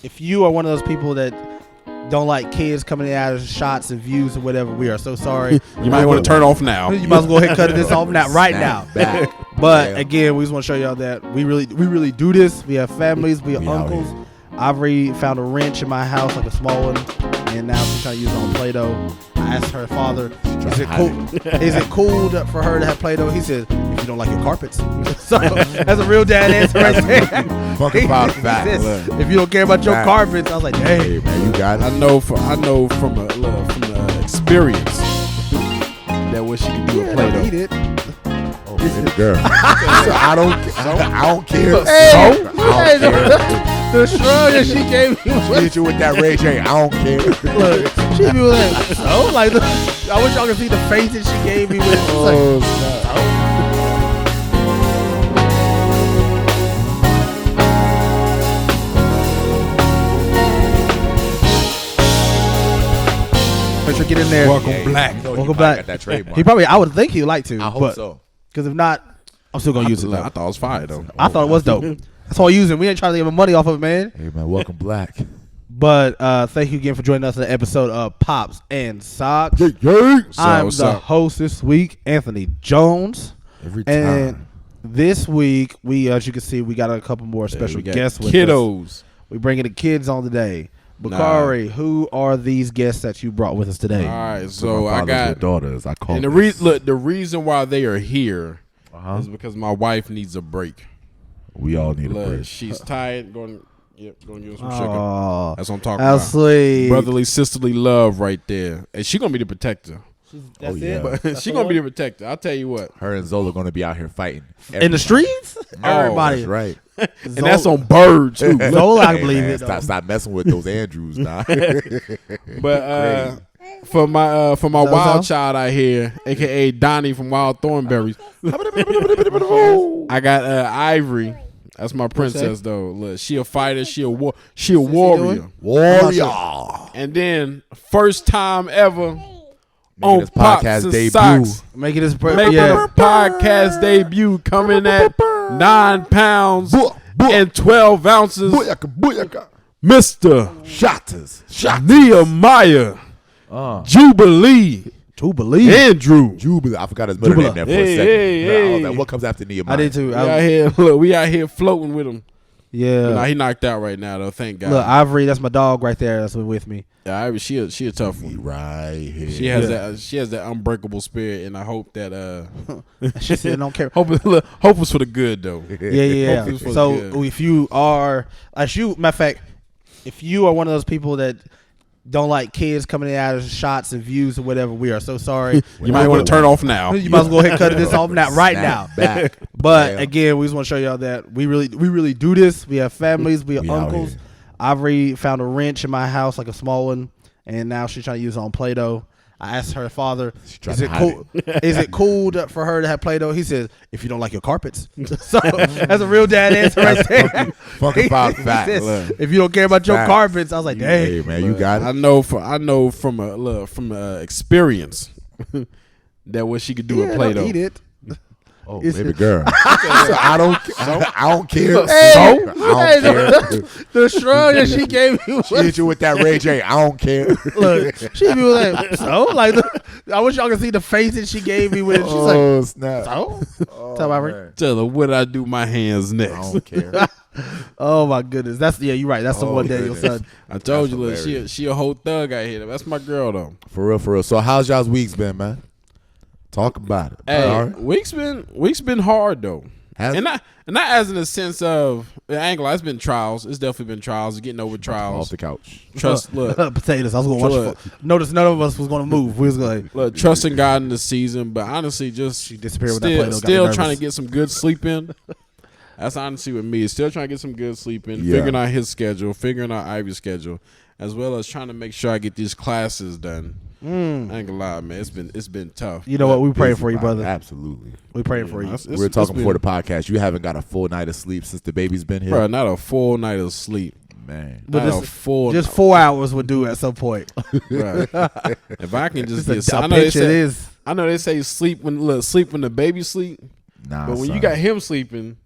if you are one of those people that don't like kids coming out of shots and views or whatever, we are so sorry. You might want to turn off now. You might as well go ahead and cut this off now, right now. Back. But again, we just want to show y'all that we really do this. We have families, we have uncles. I've already found a wrench in my house, like a small one, and now she's trying to use it on Play-Doh. I asked her father, is it cool for her to have Play-Doh? He said, if you don't like your carpets. So that's a real dad answer right there. Fucking about fact. If you don't care about your carpets, I was like, dang. Hey man, you got it. I know from experience that what she can do with Play-Doh. Eat it. Oh, baby girl. I don't care. Hey, I don't care. The shrug that she gave me. Hit you with that Ray J. I don't care. Look, she be like, so? Like, I wish y'all could see the face that she gave me with. Oh, Make sure get in there. Welcome Black. You know Welcome he back. got that trademark. He probably, I would think he'd like to. I hope so. Because if not, I'm still going to use it. I thought it was fire though. I thought it was dope. That's why I use it. We ain't trying to get money off of it, man. Hey man, welcome Black. But thank you again for joining us in the episode of Pops and Socks. I'm what's the up? host this week, Anthony Jones. Every time. And this week, we, as you can see, we got a couple more special guests with us. Kiddos. We bringing the kids on today. Bakari, who are these guests that you brought with us today? All right, so I with got daughters. I call and them. the reason why they are here is because my wife needs a break. We all need a Look, break. she's tired. Going to give her some Oh, sugar. That's what I'm talking how about. sweet. Brotherly, sisterly love right there. And she going to be the protector. That's yeah. it? But she going to be the protector. I'll tell you what. Her and Zola going to be out here fighting. In the streets? Everybody. That's right. And that's on bird, too. Zola, I Hey, believe man, it. Stop messing with those Andrews now. But for my wild child out here, a.k.a. Donnie from Wild Thornberries, I got Ivory. That's my princess, though. Look, she a fighter. She a warrior. Warrior. And then, first time ever on his Pops podcast and debut. Socks. Making this Podcast debut coming at 9 pounds and 12 ounces. Booyaka. Mr. Shotters. Nehemiah Jubilee Andrew. Jubilee. I forgot his middle name there for a second. I was like, what comes after Nehemiah? I did too. We out here floating with him. Yeah. Nah, he knocked out right now though. Thank God. Look, Ivory, that's my dog right there. That's with me. Yeah, Ivory, she a tough one. Right here. She has that unbreakable spirit, and I hope that She said, "Don't care." hope was for the good though. Yeah. Hope it's for the So good. if you are, matter of fact, if you are one of those people that don't like kids coming out of shots and views or whatever, we are so sorry. You might want to turn off now. You might as well go ahead and cut this off now, right now. Back. But again, we just want to show y'all that we really do this. We have families, we have We out uncles. here. I've already found a wrench in my house, like a small one, and now she's trying to use it on Play-Doh. I asked her father, is it cool? Is it cool for her to have Play-Doh? He says, if you don't like your carpets. So that's a real dad answer right there. Fucking about He fact. says, if you don't care about your Facts. carpets, I was like, dang. Hey man, you got it. I know from experience that what she could do with Play-Doh. Eat it. Oh, It's- baby girl. I don't care. Hey, I don't care. The shrug that she gave me was She hit you with that Ray J. I don't care. look, she be like, so? Like, I wish y'all could see the face that she gave me with. She's like, Snap. so? Oh, Tell my man. Tell her what I do with my hands I next. don't care. Oh my goodness, you're right. That's the Oh, one Daniel goodness. son. I told That's you, look, hilarious. she a whole thug out here. That's my girl though. For real. So how's y'all's weeks been, man? Talk about it. Hey, All right. week's been hard though, Has- and not as in the sense of it's been trials. It's definitely been trials. Getting over Off trials. the couch. Trust, look, Potatoes. I was gonna watch. Look. Notice none of us was gonna move. We was going. look, trusting God in the season, but honestly, just She disappeared with that Play-Doh, got me still nervous. trying to get some good sleep in. That's honestly with me. Still trying to get some good sleep in. Yeah. Figuring out his schedule, figuring out Ivy's schedule, as well as trying to make sure I get these classes done. I ain't gonna lie, man. It's been tough. You know what? We praying Busy, for you, man. brother. Absolutely. We praying for you. We were talking before the podcast. You haven't got a full night of sleep since the baby's been here. Bro, not a full night of sleep. Man. But Not a this- full. Just 4 hours would do at some point. Right. If I can just Just get, a I know they bitch it say, is. I know they say sleep when the baby sleep, Nah, but when son. you got him sleeping,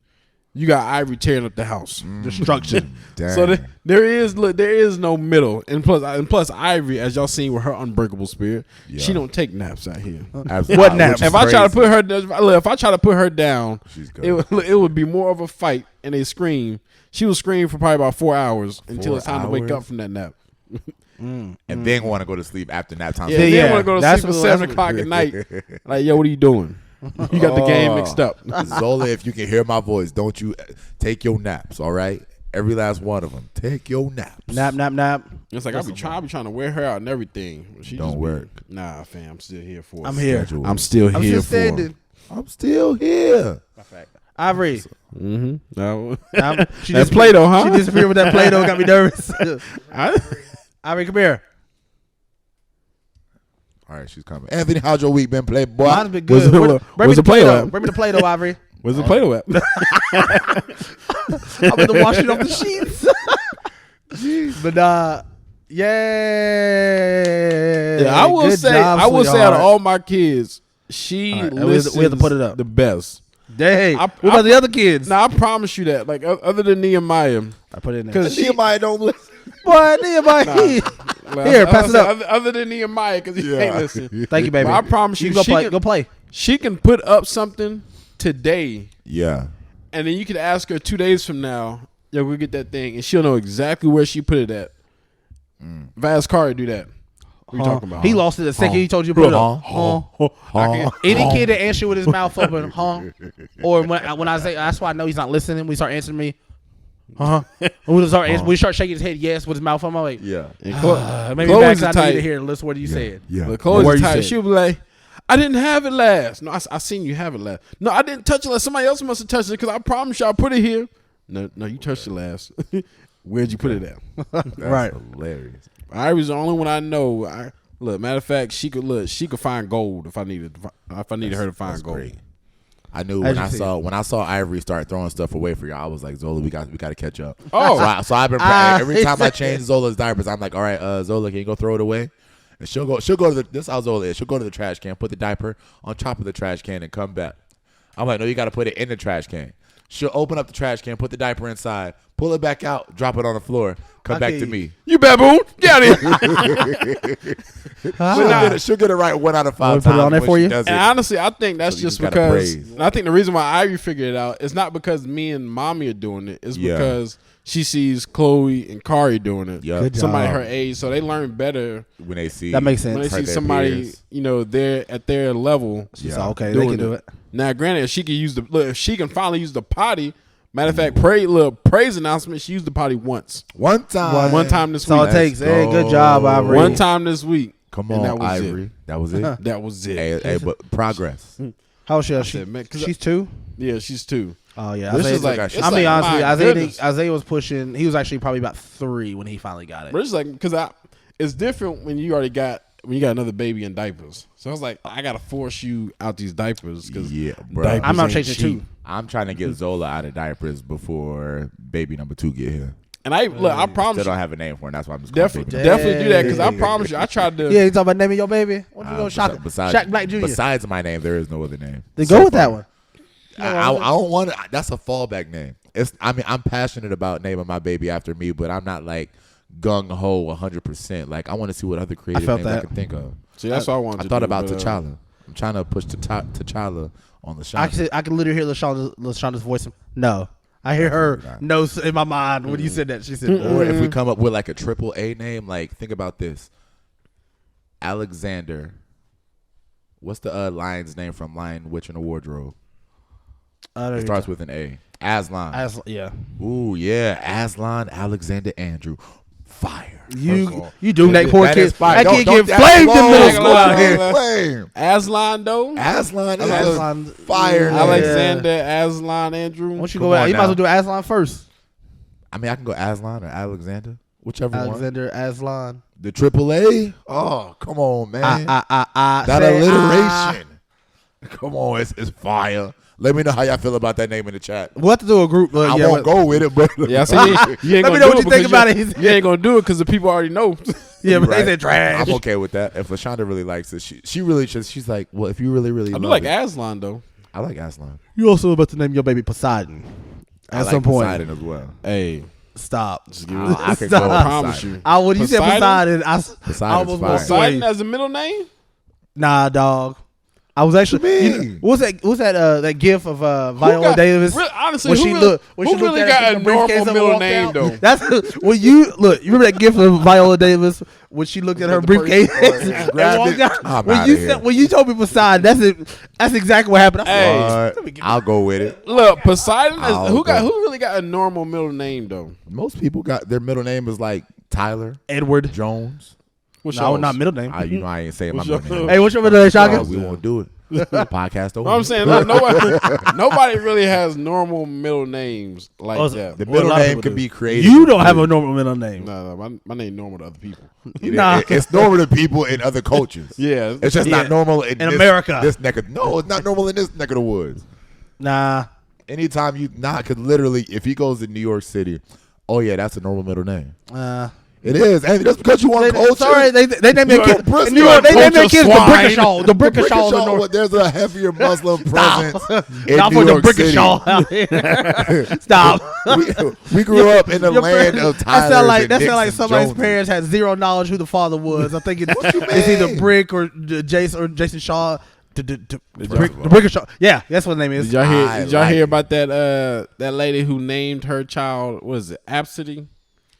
you got Ivory tearing up the house. Destruction. So there is no middle, and plus Ivory, as y'all seen with her unbreakable spirit, she don't take naps out here. What naps? If I try to put her down, it would be more of a fight and a scream. She will scream for probably about 4 hours until it's time to wake up from that nap. And then want to go to sleep after nap time. Then want to go to sleep at 7 o'clock at night. Like, yo, what are you doing? You got the game mixed up. Zola, if you can hear my voice, don't you take your naps, all right? Every last one of them. Take your naps. Nap. It's like I be trying to wear her out and everything. She don't work. Nah, fam, I'm still here for it. I'm here. I'm still here for it. I'm still here. Ivory. No. That's Play-Doh, huh? She disappeared with that Play-Doh. Got me nervous. Ivory, come here. All right, she's coming. Anthony, how's your week been, Playboy? Mine's been good. Where's the Play-Doh? Bring me the Play-Doh, Ivory. Where's the Play-Doh at? I'm going to wash it off the sheets. But I will say out of all my kids, she listens we have to put it up. the best. Dang. What about the other kids? Now I promise you that. Like other than Nehemiah, I put it in there. because Nehemiah don't listen. Boy, Nehemiah. Here, pass it up. Other than Nehemiah, because he ain't listen. Thank you, baby. But I promise you, go play. She can put up something today, Yeah. and then you can ask her 2 days from now, yo, we'll get that thing, and she'll know exactly where she put it at. Vaz Carter do that. What you talking about? He lost it the second he told you to put it up. Any kid that answer with his mouth open, or when I say, that's why I know he's not listening. When he start answering me, when we start shaking his head, yes, with his mouth open, I'm like, maybe Max, I need to hear. Listen, what you said. Yeah. But Chloe's tight. She'll be like, I didn't have it last. No, I seen you have it last. No, I didn't touch it last. Somebody else must have touched it because I promise you I put it here. No, you touched it last. Where'd you put it at? That's right. Hilarious. Ivory's the only one I know. Matter of fact, she could find gold if I needed her to find gold. Great. I knew when I saw Ivory start throwing stuff away for y'all, I was like, Zola, we got to catch up. Oh, so I've been every time I change Zola's diapers, I'm like, all right, Zola, can you go throw it away? And she'll go to the, this is how Zola is. She'll go to the trash can, put the diaper on top of the trash can, and come back. I'm like, no, you got to put it in the trash can. She'll open up the trash can, put the diaper inside, pull it back out, drop it on the floor, come back to me. You baboon, get out of here. She'll get it right 1 out of 5 times. Put it on there for you. And honestly, I think that's just because. I think the reason why Ivy figured it out is not because me and Mommy are doing it. It's because she sees Chloe and Kari doing it. Yep. Somebody her age, so they learn better when they see. That makes sense. When they see somebody, they're at their level. Okay, they can do it. Now, granted, if she can finally use the potty. Matter of fact, praise announcement. She used the potty once. One time this week. That's all it takes. Hey, good job, Ivory. One time this week. Come on, that Ivory. It. That was it. That was it. Hey, but progress. How old is she? She's 2. Yeah, she's 2. Oh yeah, this is like. I mean, honestly, Isaiah was pushing. He was actually probably about 3 when he finally got it. But it's like because it's different when you got another baby in diapers. So I was like, I gotta force you out these diapers because I'm not changing 2. I'm trying to get Zola out of diapers before baby number 2 get here. And I promise you, still don't have a name for it. That's why I'm just definitely do that because I promise you, I tried to. Yeah, you talking about naming your baby? What you go, Shaq Black Jr. Besides my name, there is no other name. Then go with that one. I don't want. That's a fallback name. I'm passionate about naming my baby after me, but I'm not like gung ho 100%. Like I want to see what other creative names I can think of. See, that's what I wanted. I thought about T'Challa. I'm trying to push T'Challa on the show. I can literally hear LaShonda's voice. No, I hear her notes in my mind when you said that. She said, or if we come up with like a AAA name, like think about this: Alexander. What's the lion's name from Lion, Witch, and the Wardrobe? It starts with an A. Aslan. Yeah. Ooh, yeah. Aslan Alexander Andrew. Fire. You do that poor kid. That kid get flamed in middle school out here. Aslan though. Aslan is fire. Alexander Aslan Andrew. Once you go out, you might as well do Aslan first. I mean, I can go Aslan or Alexander, whichever Alexander Aslan. The AAA. Oh, come on, man. That alliteration. Come on, it's fire. Let me know how y'all feel about that name in the chat. We'll have to do a group. I won't go with it, but yeah, so you ain't let me know what you think about it. You ain't gonna do it because the people already know. Yeah, but they said trash. I'm okay with that. If LaShonda really likes it, she really just she's like, well, if you really I love like it. Aslan though. I like Aslan. You also about to name your baby Poseidon. At some point. Poseidon as well. Hey, stop. just give I could Stop. go I promise you. When you said Poseidon, I almost fine. walked Poseidon away. as a middle name? Nah, dog. I was actually. What's that gif of Viola Davis? Honestly, When who she really, looked, when who she looked really at her, got a took the briefcase normal up and middle walked name out? though? That's when you look. You remember that gif of Viola Davis when she looked at her the briefcase person- and grabbed walked it. out? I'm When outta you here. said when you told me Poseidon, that's exactly what happened. I said, Hey. let me get I'll go with it. Look, Poseidon is I'll who go. really got a normal middle name though? Most people got their middle name is like Tyler Edward. Jones. What's No, yours? not middle name. You know I ain't saying my What's middle your- name. Hey, what's your middle name, Oh, Shaka? we won't do it. Podcast over. No, I'm saying look, nobody really has normal middle names like Oh, that. the Well, a middle lot of name people can do. be created. You don't have a normal middle name. No, my name normal to other people. Nah. It's normal to people in other cultures. Yeah, It's just not normal in this, America. This neck of, no, it's not normal in this neck of the woods. Nah. Anytime you because literally, if he goes to New York City, oh yeah, that's a normal middle name. It is, and just because you want culture. Sorry, they named their kid. Bristol, In New York, they named their bunch of kids the swine. Brickashaw. The Brickashaw of the North. There's a heavier Muslim presence in Not New for the York City. Brickashaw out here. Stop. We grew up in the Your land parents- of Tyler. that sound like somebody's parents had zero knowledge who the father was. I think it's either Brick or Jason Shaw. The Brickashaw. Yeah, that's what the name is. Did y'all hear it. about that lady who named her child? What is it? Absidy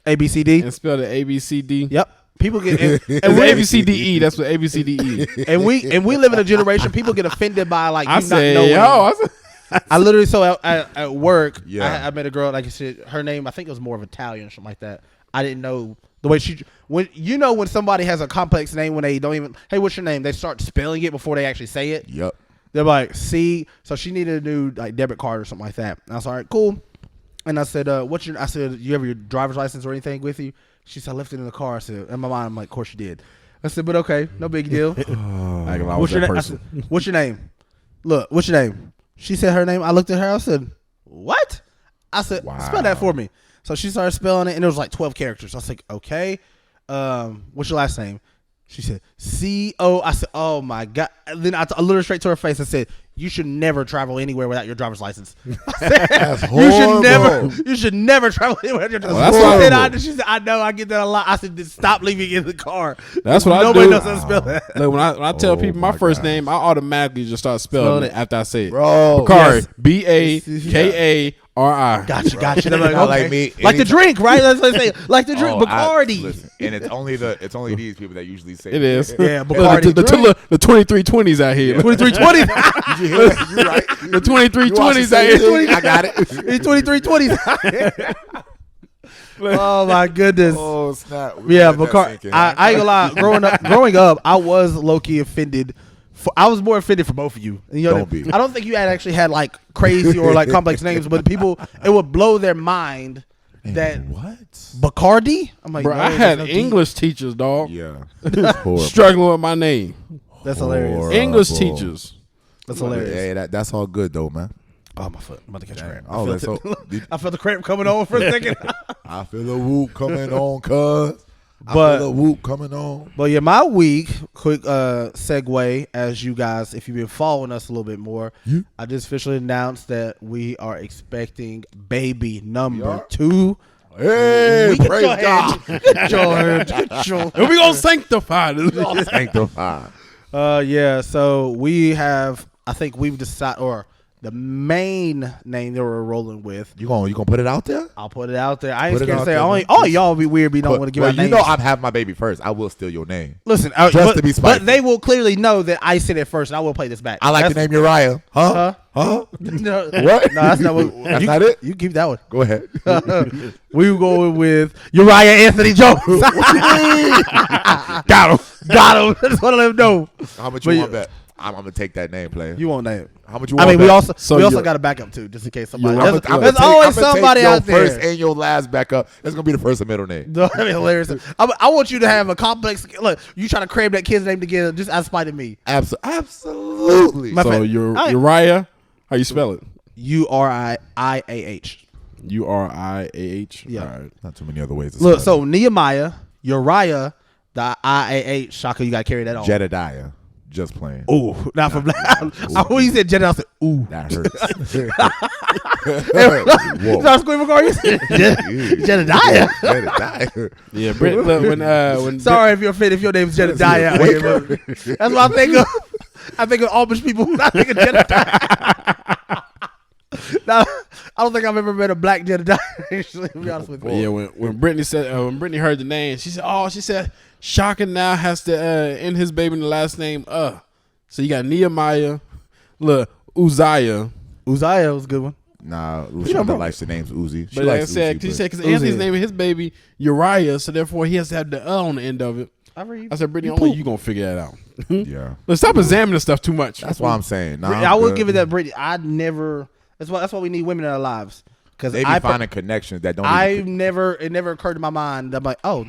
ABCD. and spelled it ABCD. Yep. People get It's ABCDE. That's what ABCDE. and we live in a generation. People get offended by like you I not said, knowing. I literally at work. Yeah. I met a girl. Like I said, her name I think it was more of Italian or something like that. I didn't know the way when somebody has a complex name when they don't even hey what's your name, they start spelling it before they actually say it. Yep. They're like see, so she needed a new like debit card or something like that. And I was like, all right, cool. And I said, I said, you have your driver's license or anything with you? She said, I left it in the car. I said, in my mind, I'm like, of course you did. I said, but okay, no big deal. What's your name? I said, what's your name? Look, what's your name? She said her name. I looked at her. I said, what? I said, spell that for me. So she started spelling it, and it was like 12 characters. I was like, okay. What's your last name? She said, C-O. I said, oh, my God. And then I looked her straight to her face and said, you should never travel anywhere without your driver's license. That's horrible. You should never travel anywhere without your driver's that's license. horrible. She said, I know, I get that a lot. I said, just stop leaving it in the car. That's what I do. Nobody knows how to spell that. Look, when I tell people my first gosh. name, I automatically just start spelling it after I say it. Bro. Bakari. Yes. Bakari. Gotcha. They're like, Not okay. like me. Like the drink, right? Let's say like the drink, Bacardi. Listen, and it's only these people that usually say It is. Yeah, Look, Bacardi. the 2320s out here. 2320. Did you hear that? You're right. The 2320s out here. I got it. 2320. Oh my goodness. Oh snap! Yeah, Bacardi. I ain't gonna lie. Growing up, I was low key offended. I was more offended for both of you. You know, Don't be. I don't think you actually had like crazy or like complex names, but people, it would blow their mind that what? Bacardi. I'm like, Bro, no, I there's had no D. English teachers, dog, Yeah, that's horrible. struggling with my name. That's hilarious. Horrible. English teachers. That's hilarious. Hey, that's all good though, man. Oh my foot! I'm about to catch a cramp. Oh, that's so. I felt the cramp coming on for a second. I feel a whoop coming on, cuz. I But- feel a whoop coming on. But yeah, my week, quick segue, as you guys, if you've been following us a little bit more, I just officially announced that we are expecting baby number 2. Hey, Get praise your God. hand. Get your hand. Get your And we gonna sanctify this. Sanctified. Yeah, so I think we've decided, or the main name that we're rolling with, You gonna put it out there? I'll put it out there. I ain't Put it scared to out say, there, only, man. all y'all be weird, but don't want to give Well, out you names. know I'm having my baby first. I will steal your name. Listen, Just to be spiteful. but they will clearly know that I said it first, and I will play this back. I like the name Uriah. Huh? No, What? No, that's not what. That's not it? You keep that one. Go ahead. We were going with Uriah Anthony Jones. Got him. Just want to let him know. How much But you want bet? I'm gonna take that name, player. You won't name. How much you I want? mean, we also you're- got a backup too, just in case somebody. You're- There's always somebody out there. First and your last backup. It's gonna be the first and middle name. That'd be hilarious. I want you to have a complex. Look, you trying to cram that kid's name together just out of spite of me. Absolutely. My So bad. Uriah, how you spell it? Uriah. Uriah. Yeah. All right. Not too many other ways to Look, spell so Nehemiah, Uriah, the IAH. Shaka, you got to carry that on. it. Jedediah. Just playing. Ooh, not from black. When you said Jedediah, I said, ooh. That hurts. You saw Squeamer Car? You said Jedediah. Jedediah. Yeah, Britt, look, when Sorry if you're offended if your name's Jedediah out here, but that's what I think of. I think of Amish people. I think of Jedediah. Now, I don't think I've ever met a black Jedediah. Actually, to be honest with you. Yeah, when Brittany said when Brittany heard the name, she said Shaka now has to end his baby in the last name. So you got Nehemiah, look, Uzziah. Uzziah was a good one. Nah, Lushonda likes the names Uzi. But like I said, because Anthony's naming his baby Uriah, so therefore he has to have the on the end of it. I said, Brittany, only you gonna figure that out. Yeah. Let's stop examining stuff too much. That's why I'm saying. Nah, I will give it that, Brittany. I never. That's why we need women in our lives. Because they be finding connections that don't. It never occurred to my mind. I'm like, oh,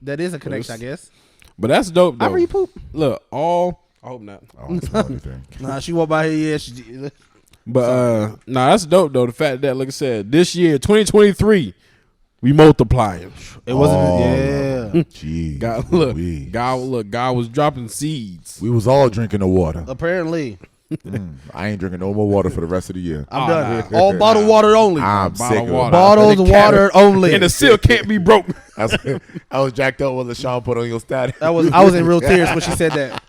that is a connection, I guess. But that's dope though. I read poop. Look, I hope not. Nah, she walked by here. Yeah, but that's dope though. The fact that, like I said, this year 2023, we multiplying. It wasn't. Gee, God was dropping seeds. We was all drinking the water. Apparently. I ain't drinking no more water for the rest of the year. I'm done. All bottled water only. I'm sick of water. Bottles of water only. And the seal can't be broke. I was jacked up when LaShawn put on your status. I was in real tears when she said that.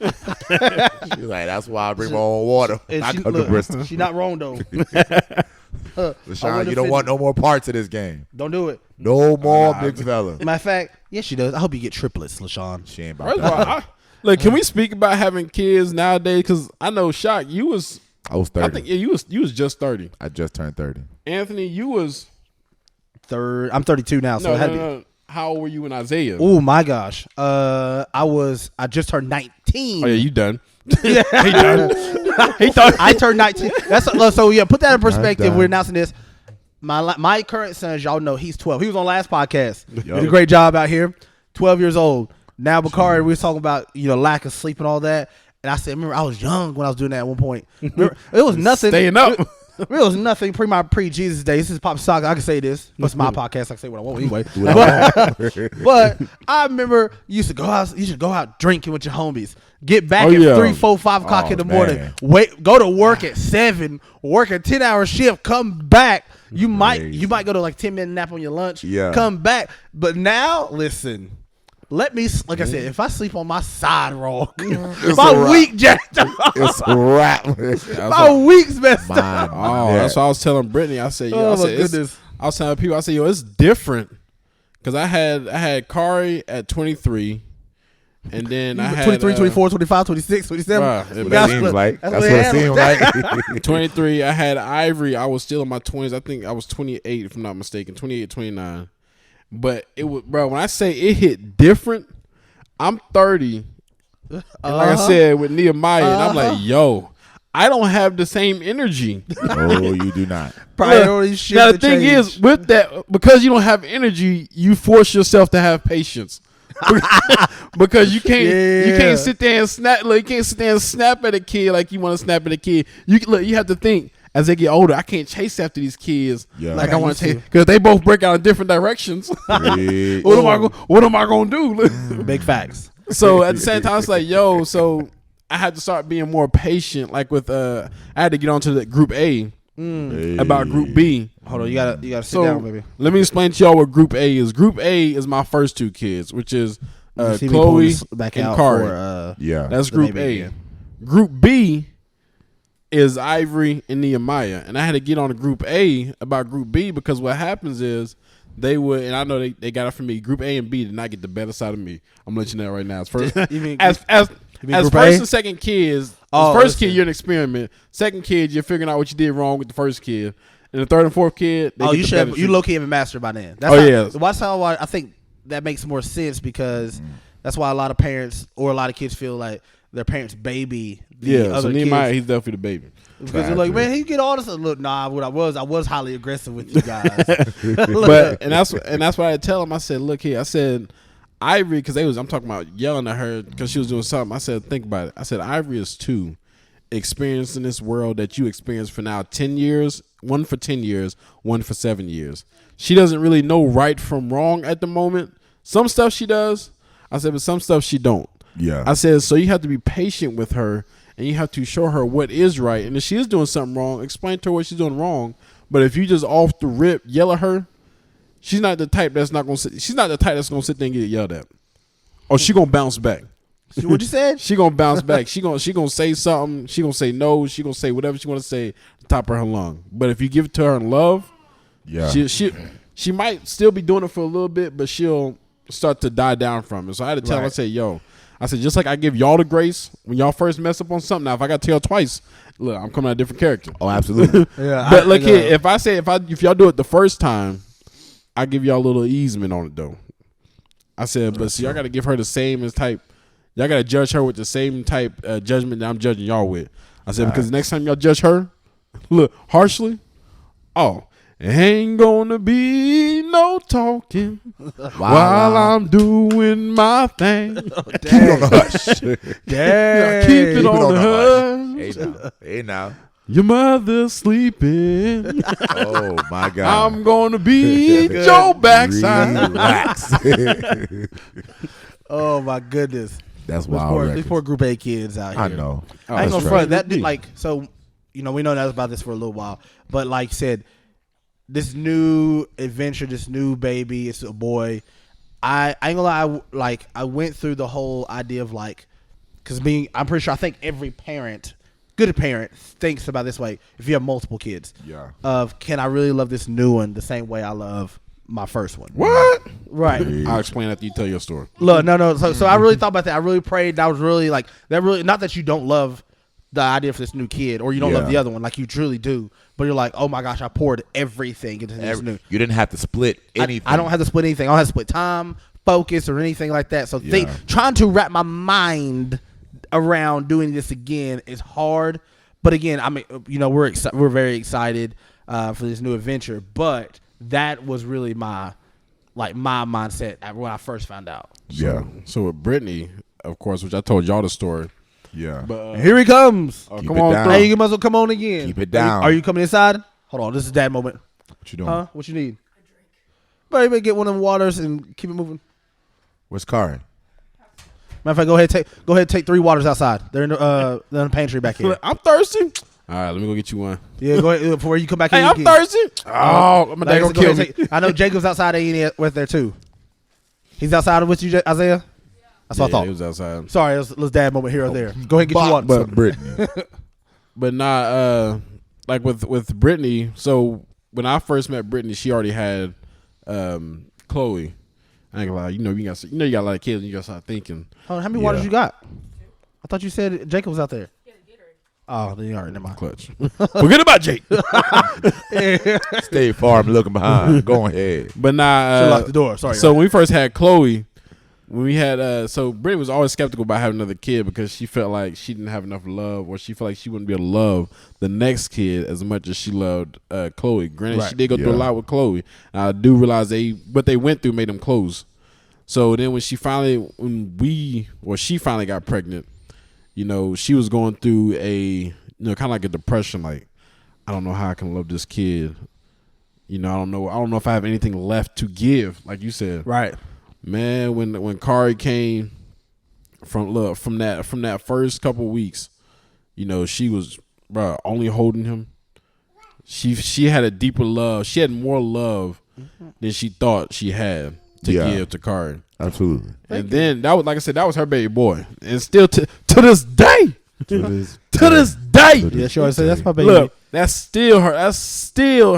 She was like, that's why I bring my own water. I come to Bristol. She's not wrong though. LaShawn, you don't want no more parts of this game. Don't do it. No more big fella. Matter of fact, yes, she does. I hope you get triplets, LaShawn. She ain't about that. Look, can we speak about having kids nowadays? Because I know, Shock, I was 30. I think you was just 30. I just turned 30. Anthony, you was I'm 32 now, so no. How old were you in Isaiah? Oh my gosh, I just turned 19. Oh yeah, you done? Yeah. He done. He thought I turned 19. So yeah. Put that in perspective. We're announcing this. My current son, as y'all know, he's 12. He was on last podcast. Yep. Did a great job out here. 12 years old. Now, Bakari, we was talking about lack of sleep and all that. And I said, remember, I was young when I was doing that at one point. Remember, it was nothing. Staying up. It was nothing pre-Jesus day. This is Pop Sock. I can say this. It's my podcast. I can say what I want anyway. But I remember you should go out drinking with your homies. Get back at 3, 4, 5 o'clock in the morning. Go to work at 7. Work a 10-hour shift. Come back. You might go to like 10-minute nap on your lunch. Yeah. Come back. But now, listen. Let me, like I said, if I sleep on my side wrong, my week jacked up. It's a wrap. My week's messed up. Oh, that's what I was telling Brittany. I said, oh my goodness. I was telling people, I said, it's different. Because I had Kari at 23. And then I had 23, 24, 25, 26, 27. That's what it seems like. 23. I had Ivory. I was still in my 20s. I think I was 28, if I'm not mistaken. 28, 29. But it was, bro, when I say it hit different, I'm 30. And like I said with Nehemiah, and I'm like, yo, I don't have the same energy. No, you do not. Priorities shift. Now the thing is, with that, because you don't have energy, you force yourself to have patience. Because you can't sit there and snap. Like, you can't sit there and snap at a kid like you want to snap at a kid. You have to think. As they get older, I can't chase after these kids like I want to chase, because they both break out in different directions. What am I gonna do? Big facts. So at the same time, it's like, yo. So I had to start being more patient. Like with I had to get onto the Group A about Group B. Hold on, you gotta sit down, baby. Let me explain to y'all what Group A is. Group A is my first 2 kids, which is Chloe and Kari. That's Group A. Group B is Ivory and Nehemiah. And I had to get on to Group A about Group B, because what happens is they would, and I know they got it from me, Group A and B did not get the better side of me. I'm letting you know right now. As first and second kids, first kid, you're an experiment. Second kid, you're figuring out what you did wrong with the first kid. And the third and fourth kid, you low-key have a master by then. That's how I think that makes more sense, because that's why a lot of parents or a lot of kids feel like their parents baby the other Nehemiah, kids. he's definitely the baby. Because they're like, man, he get all this. Look, nah, what I was highly aggressive with you guys. and that's why I tell him. I said, look here. I said, Ivory, because I'm talking about yelling at her because she was doing something. I said, think about it. I said, Ivory is 2, experiencing this world that you experienced for now 10 years. 1 for 10 years, 1 for 7 years. She doesn't really know right from wrong at the moment. Some stuff she does. I said, but some stuff she don't. Yeah. I said, so you have to be patient with her, and you have to show her what is right. And if she is doing something wrong, explain to her what she's doing wrong. But if you just off the rip yell at her, she's not the type that's not gonna. She's not the type that's gonna sit there and get yelled at, or she gonna bounce back. What you said? She gonna bounce back. She gonna say something. She gonna say no. She gonna say whatever she want to say at the top of her lung. But if you give it to her in love, she might still be doing it for a little bit, but she'll start to die down from it. So I had to tell her, I said, yo, I said, just like I give y'all the grace when y'all first mess up on something. Now, if I got to tell twice, look, I'm coming out a different character. Oh, absolutely. Yeah, but look here, if y'all do it the first time, I give y'all a little easement on it though. I said, but see, y'all got to give her the same as type. Y'all got to judge her with the same type judgment that I'm judging y'all with. I said, because next time y'all judge her, look, harshly, ain't gonna be no talking while I'm doing my thing. Keep it on the hush. Keep it on the hush. Hey now. Your mother's sleeping. Oh my God. I'm gonna beat your backside. Relax. Oh my goodness. That's wild. These poor Group A kids out here. I know. I ain't gonna front that. Like, so, we know that was about this for a little while, but like I said, this new adventure, this new baby, it's a boy. I ain't gonna lie. I went through the whole idea of because I'm pretty sure I think every good parent thinks about this way. If you have multiple kids, can I really love this new one the same way I love my first one? What? Right. I'll explain after you tell your story. Look, no. So I really thought about that. I really prayed. I was really that. Really, not that you don't love the idea for this new kid, or you don't love the other one, like you truly do. But you're like, oh my gosh, I poured everything into this new. You didn't have to split anything. I don't have to split anything. I don't have to split time, focus, or anything like that. So trying to wrap my mind around doing this again is hard. But again, I mean, we're very excited for this new adventure. But that was really my mindset when I first found out. So with Brittany, of course, which I told y'all the story. Yeah. But here he comes. Come on. Hey, you might as well come on again. Keep it down. Are you coming inside? Hold on. This is dad moment. What you doing? Huh? What you need? Baby, get one of them waters and keep it moving. Where's Kari? Matter of fact, go ahead, take 3 waters outside. They're in the pantry back here. I'm thirsty. All right, let me go get you one. Yeah, go ahead before you come back in. Hey, I'm thirsty. Oh, my dad gonna kill me. I know Jacob's outside. Ain't with there too. He's outside with you, Isaiah. That's what I thought. He was outside. Sorry, it was dad moment here or there. Go ahead and get you one. But Brittany. But not like with Brittany. So when I first met Brittany, she already had Chloe. I ain't gonna lie. You got a lot of kids, and you gotta start thinking. How many waters you got? I thought you said Jacob was out there. Oh, then you already never mind. Clutch. Forget about Jake. Stay far. I'm looking behind. Go ahead. But should lock the door. Sorry. So when we first had Chloe, when we had so Brittany was always skeptical about having another kid because she felt like she didn't have enough love, or she felt like she wouldn't be able to love the next kid as much as she loved Chloe. Granted, she did go through a lot with Chloe. I do realize what they went through made them close. So then when she finally got pregnant, she was going through a kind of like a depression. Like, I don't know how I can love this kid. I don't know if I have anything left to give, like you said. Right. Man, when Kari came from that first couple weeks, she was only holding him. She had a deeper love. She had more love than she thought she had to give to Kari. Absolutely. Then that was, like I said, that was her baby boy, and still to this day. To this day. Yeah, she always say that's my baby. Look, that's still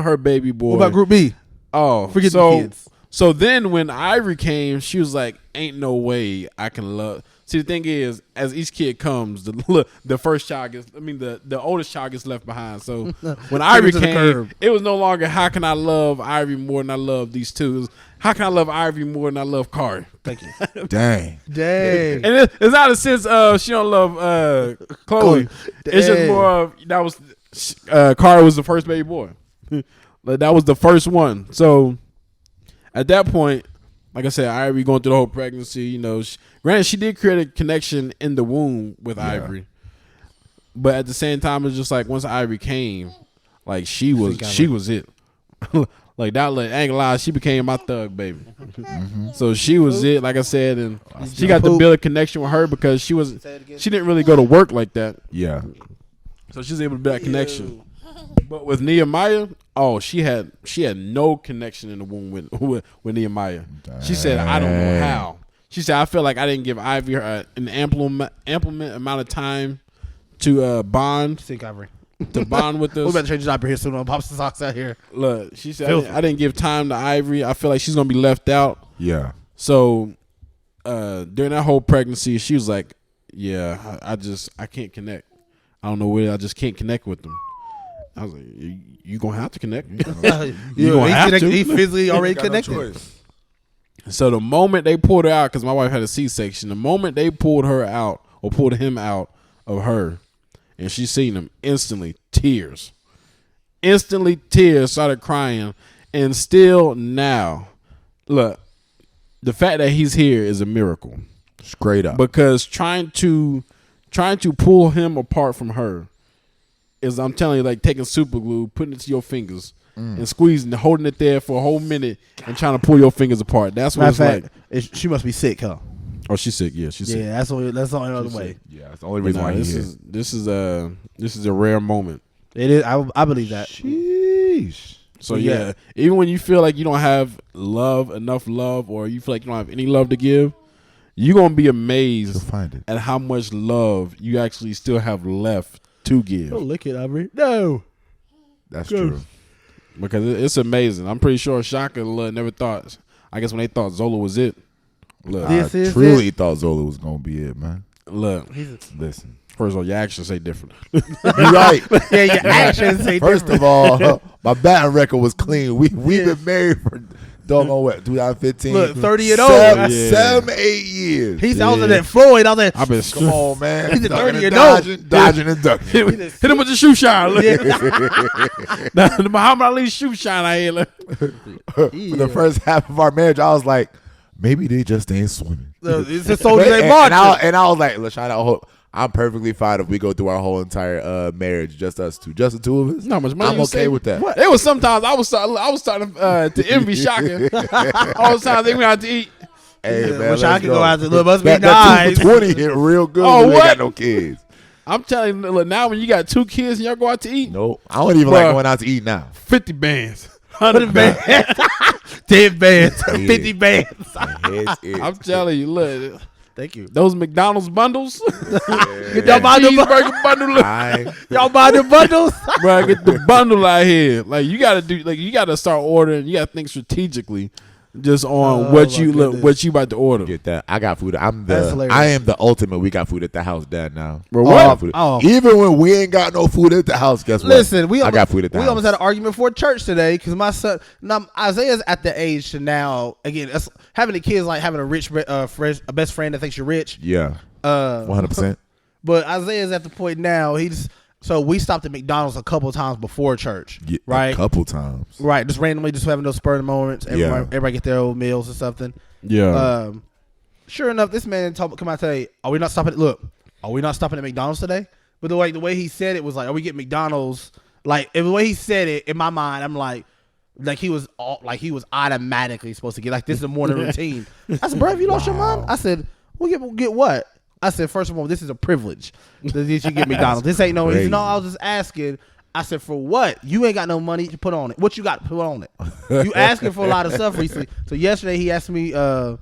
her baby boy. What about Group B? Oh, forget the kids. So then when Ivory came, she was like, ain't no way I can love. See, the thing is, as each kid comes, the first child the oldest child gets left behind. So when Ivory came, it was no longer how can I love Ivory more than I love these two. It was, how can I love Ivory more than I love Kari? Thank you. Dang. And it's not a sense of she don't love Chloe. It's just more of Kari was the first baby boy. That was the first one. So at that point, like I said, Ivory going through the whole pregnancy, granted, she did create a connection in the womb with Ivory. But at the same time, it's just like once Ivory came, like she was it. Like that, like, I ain't gonna lie, she became my thug baby. So she was it, like I said, and she got to build a connection with her because she didn't really go to work like that. Yeah. So she was able to build that connection. But with Nehemiah, she had no connection in the womb with Nehemiah. Dang. She said, I don't know how. She said, I feel like I didn't give Ivy an ample amount of time to bond. Think Ivory. To bond with us. We better change his diaper here soon. I'll pop some socks out here. Look, she said, I didn't give time to Ivory. I feel like she's going to be left out. Yeah. So during that whole pregnancy, she was like, yeah, I can't connect. I don't know where, I just can't connect with them. I was like, you going to have to connect. You going to have to. He physically already connected. So the moment they pulled her out, because my wife had a C-section, the moment they pulled her out or pulled him out of her, and she seen him, instantly tears, started crying. And still now, look, the fact that he's here is a miracle. Straight up. Because trying to pull him apart from her is, I'm telling you, like taking super glue, putting it to your fingers and squeezing, holding it there for a whole minute and trying to pull your fingers apart. That's what it's like. She must be sick, huh? Oh, she's sick. Yeah, she's sick. Yeah, that's the only other way. Yeah, that's the only reason why he's here. This is a rare moment. It is. I believe that. Sheesh. So yeah, even when you feel like you don't have enough love, or you feel like you don't have any love to give, you're gonna be amazed at how much love you actually still have left to give. Don't lick it, Ivory. No, that's true. Because it's amazing. I'm pretty sure Shaka never thought. I guess when they thought Zola was it. Look, I truly thought Zola was gonna be it, man. Look, listen. First of all, your actions say different. You're right. Yeah, your actions say different. First of all, my batting record was clean. We've been married for doggone what, 2015. Look, 30 and over. 7, 8 years. I was in that Floyd. I was like, come on, man. He's 30 and over. Dodging and ducking. Hit him with the shoe shine. The Muhammad Ali shoe shine I hear. For the first half of our marriage, I was like, maybe they just ain't swimming. It's a soldier they march. And I was like, let's try to I'm perfectly fine if we go through our whole entire marriage, just us two, just the two of us. Not much money. I'm okay with that. What? It was sometimes I was starting to envy Shaka. All the time they went out to eat. Hey man, wish I could go out to look. must be That nice. 20 hit real good. Oh, when what? We ain't got no kids. I'm telling you, look, now when you got 2 kids and y'all go out to eat, nope, I don't even like going out to eat now. 50 bands, 100 bands, 10 bands, 50 bands. I'm telling you, look. Thank you. Those McDonald's bundles. Y'all buy the cheeseburger bundle. Y'all buy the bundles. Bro, get the bundle out here. Like you gotta start ordering. You gotta think strategically, just on what you about to order. Get that. I got food. I am the ultimate. We got food at the house, Dad. Now, bro, what? Even when we ain't got no food at the house, guess what? Listen, I got food at the house. We almost had an argument for church today because my son, Isaiah's at the age to now. Again, having a kid is like having a rich, a best friend that thinks you're rich. Yeah, 100%. But Isaiah's at the point now. So we stopped at McDonald's a couple of times before church, right? A couple times, right? Just randomly, just having those spur moments. Everybody get their old meals or something. Yeah. Sure enough, this man come out today. Are we not stopping at McDonald's today? But the way he said it was like, are we getting McDonald's? Like the way he said it in my mind, I'm like he was automatically supposed to get like this is a morning routine. I said, bro, if you lost your mind, I said, we'll get what? I said, first of all, this is a privilege that you get McDonald's. This ain't no. I was just asking. I said, for what? You ain't got no money to put on it. What you got to put on it? You asking for a lot of stuff recently. So yesterday he asked me, when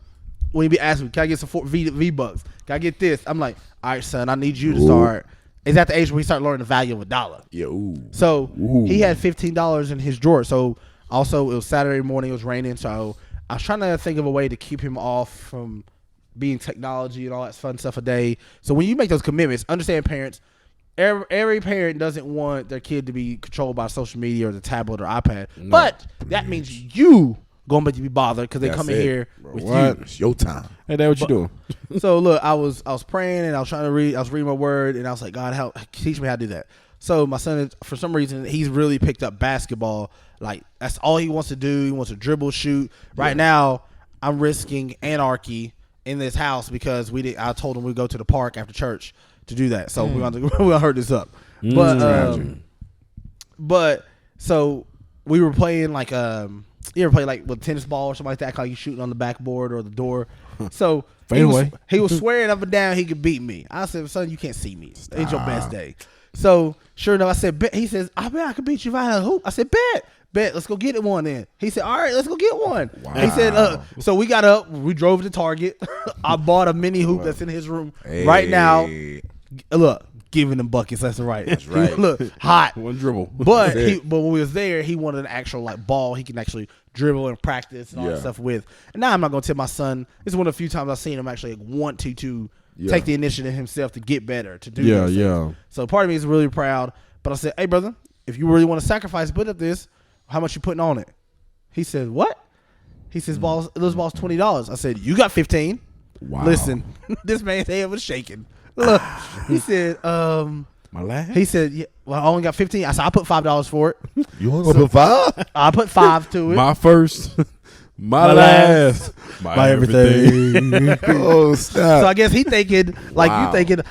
he be asking me, can I get some V-Bucks? Can I get this? I'm like, all right, son, I need you to start. It's at the age where he start learning the value of $1. Yeah. Ooh. So he had $15 in his drawer. So also it was Saturday morning. It was raining. So I was trying to think of a way to keep him off from being technology and all that fun stuff a day. So when you make those commitments, understand parents, every parent doesn't want their kid to be controlled by social media or the tablet or iPad. No. But that means you going to be bothered because they come in here with you. It's your time. Hey, that's what you doing. So look, I was praying and I was trying to read. I was reading my word and I was like, God, teach me how to do that. So my son, for some reason, he's really picked up basketball. Like that's all he wants to do. He wants to dribble, shoot. Right now, I'm risking anarchy in this house because I told him we'd go to the park after church to do that. So we're gonna hurt this up. But so we were playing like you ever play like with tennis ball or something like that? Like you shooting on the backboard or the door. So he was swearing up and down he could beat me. I said, son, you can't see me. It's your best day. So sure enough, I said, bet. He says, I bet I could beat you if I had a hoop. I said, bet. Let's go get it one then. He said, all right, let's go get one. Wow. He said, so we got up, we drove to Target. I bought a mini hoop that's in his room right now. Look, giving them buckets left and right. That's right. Look, hot. One dribble. But when we was there, he wanted an actual like ball he can actually dribble and practice and all that stuff with. And now I'm not gonna tell my son. This is one of the few times I've seen him actually want to take the initiative himself to get better, to do this. Yeah. So part of me is really proud. But I said, hey brother, if you really want to sacrifice, put up this, how much you putting on it? He said, what? He says, this ball's $20. I said, you got 15. Wow. Listen, this man's head was shaking. Look, he said, my last? He said, yeah, well, I only got 15. I said, I put $5 for it. You only gonna put 5? I put 5 to it. My first, my last, my everything. Oh, stop. So I guess he thinking, like you thinking,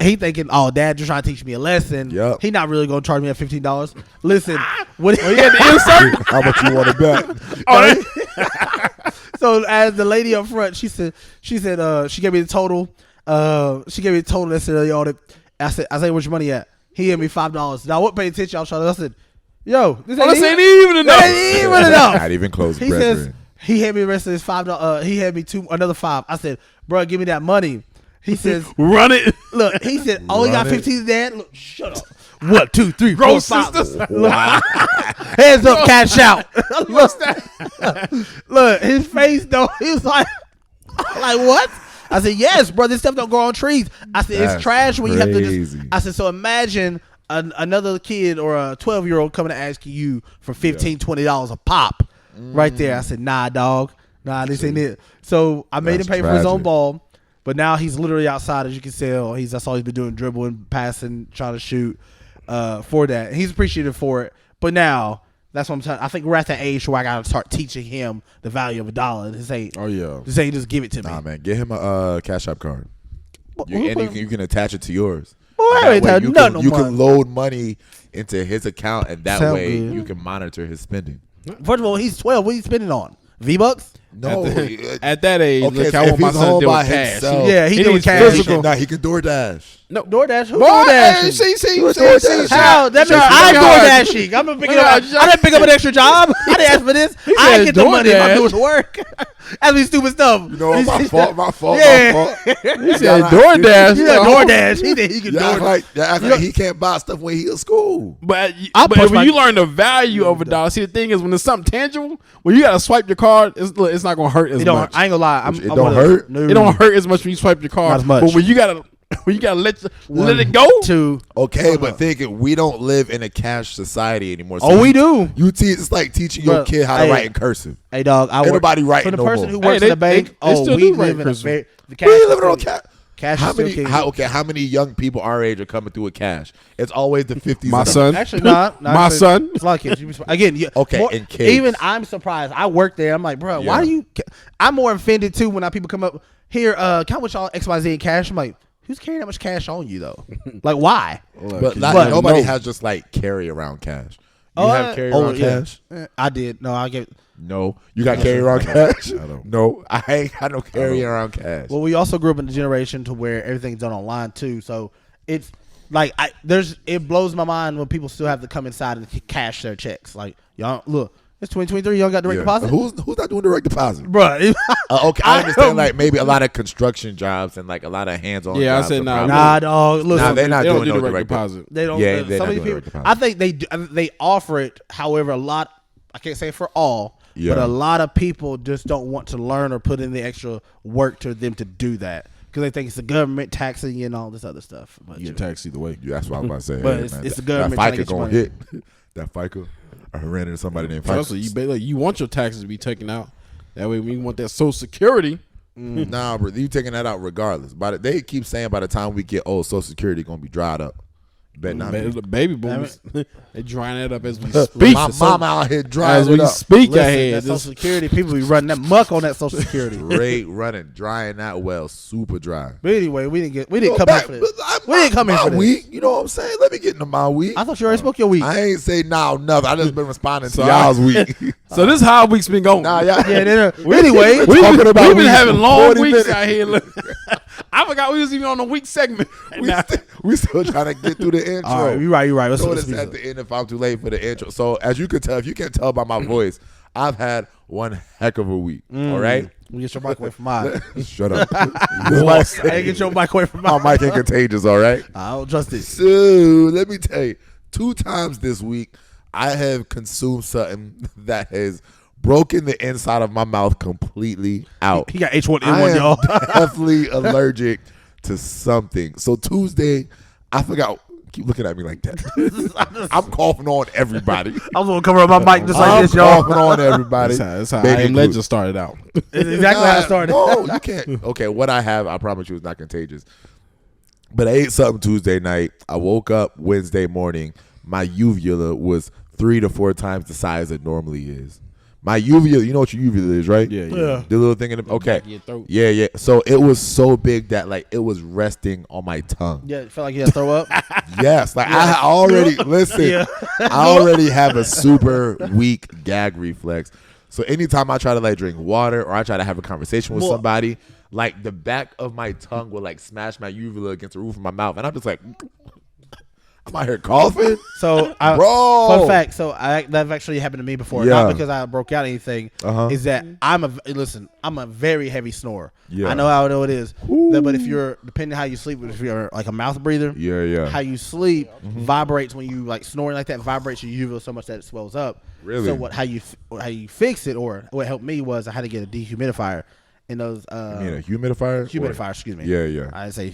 he thinking, oh, dad just trying to teach me a lesson. Yep. He not really going to charge me at $15. Listen, when he had the insert, how much you want to bet? So as the lady up front, she gave me the total. She gave me the total that said, yo, I said, where's your money at? He gave me $5. Now, what paid attention? I said, yo, this ain't even enough. Ain't even enough. Not even close. He says, he had me the rest of his $5. He had me another $5. I said, bro, give me that money. He says, run it. Look, he said, only got 15 dad. Look, shut up. 1, 2, 3, 4, 5. Wow. Hands up, cash out. Look, his face though, he was like what? I said, yes, bro, this stuff don't grow on trees. I said, it's trash when you have to just. I said, so imagine another kid or a 12-year-old coming to ask you for $15, $20 a pop right there. I said, nah, dog. Nah, this ain't it. So I made him pay for his own ball, but now he's literally outside, as you can tell. That's all he's been doing, dribbling, passing, trying to shoot for that. And he's appreciative for it. But now, that's what I'm telling. I think we're at that age where I gotta start teaching him the value of $1. This ain't. Oh yeah. This ain't just give it to me. Nah, man, get him a Cash App card. You can attach it to yours. You can load money into his account, and that way you can monitor his spending. First of all, he's 12. What are you spending on? V-Bucks? No. At that age, okay, I want my son to deal with cash. Yeah, he doing cash. Nah, he can DoorDash. No, DoorDash? Who DoorDash? See. How? That means I'm DoorDashing. I'm gonna pick it up. I didn't pick up an extra job. I didn't ask for this. I get the money if I'm doing work. That's me stupid stuff. You know, my fault. Yeah. He said DoorDash. Yeah, DoorDash. He think he can DoorDash. Like he can't buy stuff when he in school. But when you learn the value of $1, see, the thing is, when it's something tangible, when you gotta swipe your card, it's not gonna hurt as much. I ain't gonna lie. It don't hurt. It don't hurt as much when you swipe your card. Not as much. But when you gotta let it go. Okay, but thinking we don't live in a cash society anymore. So we do. It's like teaching your kid how to write in cursive. Hey, dog. Everybody writing for the person who works in the bank. We live in the cash. We live on cash. Cash how many young people our age are coming through with cash? It's always the 50s. My son. Actually, not my son. It's a lot of kids. Again, and kids. Even I'm surprised. I work there. I'm like, bro, why do you? I'm more offended too when people come up here. Count what y'all XYZ in cash. I'm like, who's carrying that much cash on you though? Like, why? But nobody has just like carry around cash. You have carry around cash? I did. No, I gave. No, you got carry around cash? No, I ain't got no carry around cash. Well, we also grew up in a generation to where everything's done online too. So it's like it blows my mind when people still have to come inside and cash their checks. Like, y'all look, it's 2023. Y'all got direct deposit. Who's not doing direct deposit, bro? Okay, I understand. Like maybe a lot of construction jobs and like a lot of hands-on. Yeah, jobs I said nah, dog. Listen, they're not doing no direct deposit. They don't. Yeah, some of these people. I think they offer it. However, a lot. I can't say for all. Yeah. But a lot of people just don't want to learn or put in the extra work to them to do that because they think it's the government taxing you and all this other stuff. But you get taxed either way. Yeah, that's what I was about to say. But it's the government. That FICA gonna hit. That FICA. I ran into somebody named FICA. Also, you want your taxes to be taken out. That way, when you want that Social Security. Nah, bro, you taking that out regardless. They keep saying by the time we get old, Social Security gonna be dried up. Bet not. The baby boomers. They drying it up as we speak. My mama out here drying as it we up. speak. Listen, Ahead. that Social Security, people be running that muck on that Social Security. Straight running, drying that well, super dry. But anyway, we didn't come here for this. We didn't come here for this. Week, you know what I'm saying? Let me get into my week. I thought you already spoke your week. I ain't say now nothing. I just been responding to y'all's week. So this is how our week's been going. Nah, y'all. Yeah. Anyway, we've talking about been weeks having for long 40 weeks minutes. out here. Look. I forgot we was even on the week segment. We still trying to get through the intro. all right, you're right. Let's Throw let's this at the end if I'm too late for the intro. So as you can tell, if you can't tell by my voice, I've had one heck of a week. All right. You get your mic away from mine. Shut up. This Hey, get your mic away from my mine. mic ain't contagious. All right. I don't trust it. So let me tell you, 2 times this week, I have consumed something that has broken the inside of my mouth completely out. He got H1N1, I am y'all. definitely allergic to something. So Tuesday, I forgot. Keep looking at me like that. I'm coughing on everybody. I was gonna cover up my mic just like I'm this, y'all. coughing on everybody. That's how Baby I Am glue. Legend started out. It's exactly how it started. No, you can't. Okay, what I have, I promise you, is not contagious. But I ate something Tuesday night. I woke up Wednesday morning. My uvula was 3 to 4 times the size it normally is. My uvula, you know what your uvula is, right? Yeah. The little thing in the okay. Back of your throat. Yeah. So it was so big that like it was resting on my tongue. Yeah, it felt like you had to throw up. Yes, like I already listen. Yeah. I already have a super weak gag reflex. So anytime I try to like drink water or I try to have a conversation with somebody, like the back of my tongue will like smash my uvula against the roof of my mouth, and I'm just like, I'm out here coughing. So, Bro. fun fact. So, that actually happened to me before. Yeah. Not because I broke out anything. Is that I'm a very heavy snorer. Yeah. I know it is. But if you're depending on how you sleep, if you're like a mouth breather, Yeah. how you sleep vibrates when you like snoring like that. Vibrates your uvula so much that it swells up. Really? So how you fix it, or what helped me was I had to get a dehumidifier. In those, You mean a humidifier? humidifier, excuse me. Yeah. I say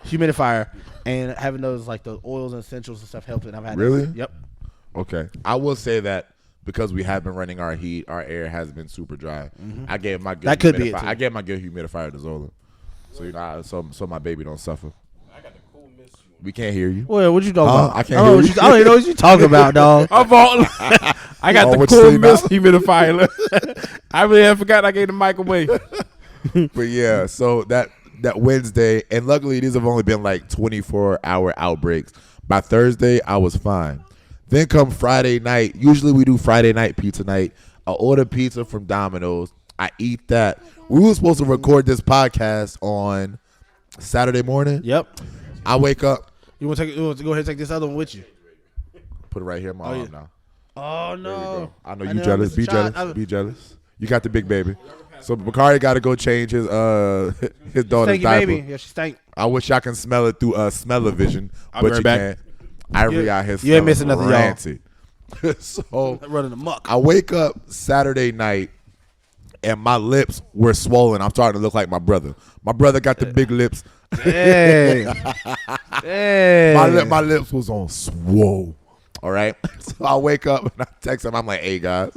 humidifier, and having those like the oils and essentials and stuff helped. And I've had Really? Yep. Okay. I will say that because we have been running our heat, our air has been super dry. I gave my good That could be it, too. I gave my good humidifier to Zola, so you know, so my baby don't suffer. We can't hear you. Well, what you talking about? I can't hear you. I don't even know what you talking about, dog. I got the what you cool say mist now? humidifier. I really have forgot I gave the mic away. But yeah, so that Wednesday, and luckily these have only been like 24-hour outbreaks. By Thursday, I was fine. Then come Friday night. Usually we do Friday night pizza night. I order pizza from Domino's. I eat that. We were supposed to record this podcast on Saturday morning. Yep. I wake up. You want to go ahead and take this other one with you? Put it right here in my arm yeah. now. Oh There you no! go. I know I you know, jealous. Mr. Be Child, jealous. Be jealous. You got the big baby. So Bakari got to go change his daughter's Stanky diaper. baby. Yeah, she stank. I wish I can smell it through smell-o-vision, I'll but be you right back. can't. Ivory out here. You ain't smelling missing nothing, y'all. rancid. So Running amok. I wake up Saturday night and my lips were swollen. I'm starting to look like my brother. My brother got the big lips. Hey. Hey. My lips was on swole. All right. So I wake up and I text him. I'm like, hey, guys,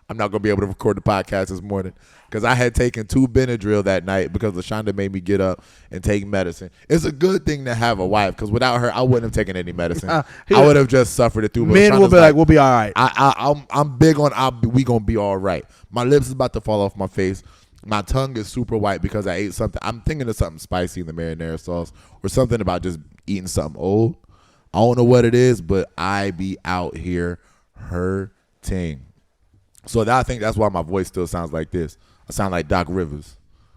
I'm not going to be able to record the podcast this morning because I had taken 2 Benadryl that night because LaShonda made me get up and take medicine. It's a good thing to have a wife because without her, I wouldn't have taken any medicine. I would have just suffered it through. But Men will LaShonda's be like, we'll be all right. I'm big on we gonna be all right. My lips is about to fall off my face. My tongue is super white because I ate something. I'm thinking of something spicy in the marinara sauce or something about just eating something old. I don't know what it is, but I be out here hurting. So I think that's why my voice still sounds like this. I sound like Doc Rivers,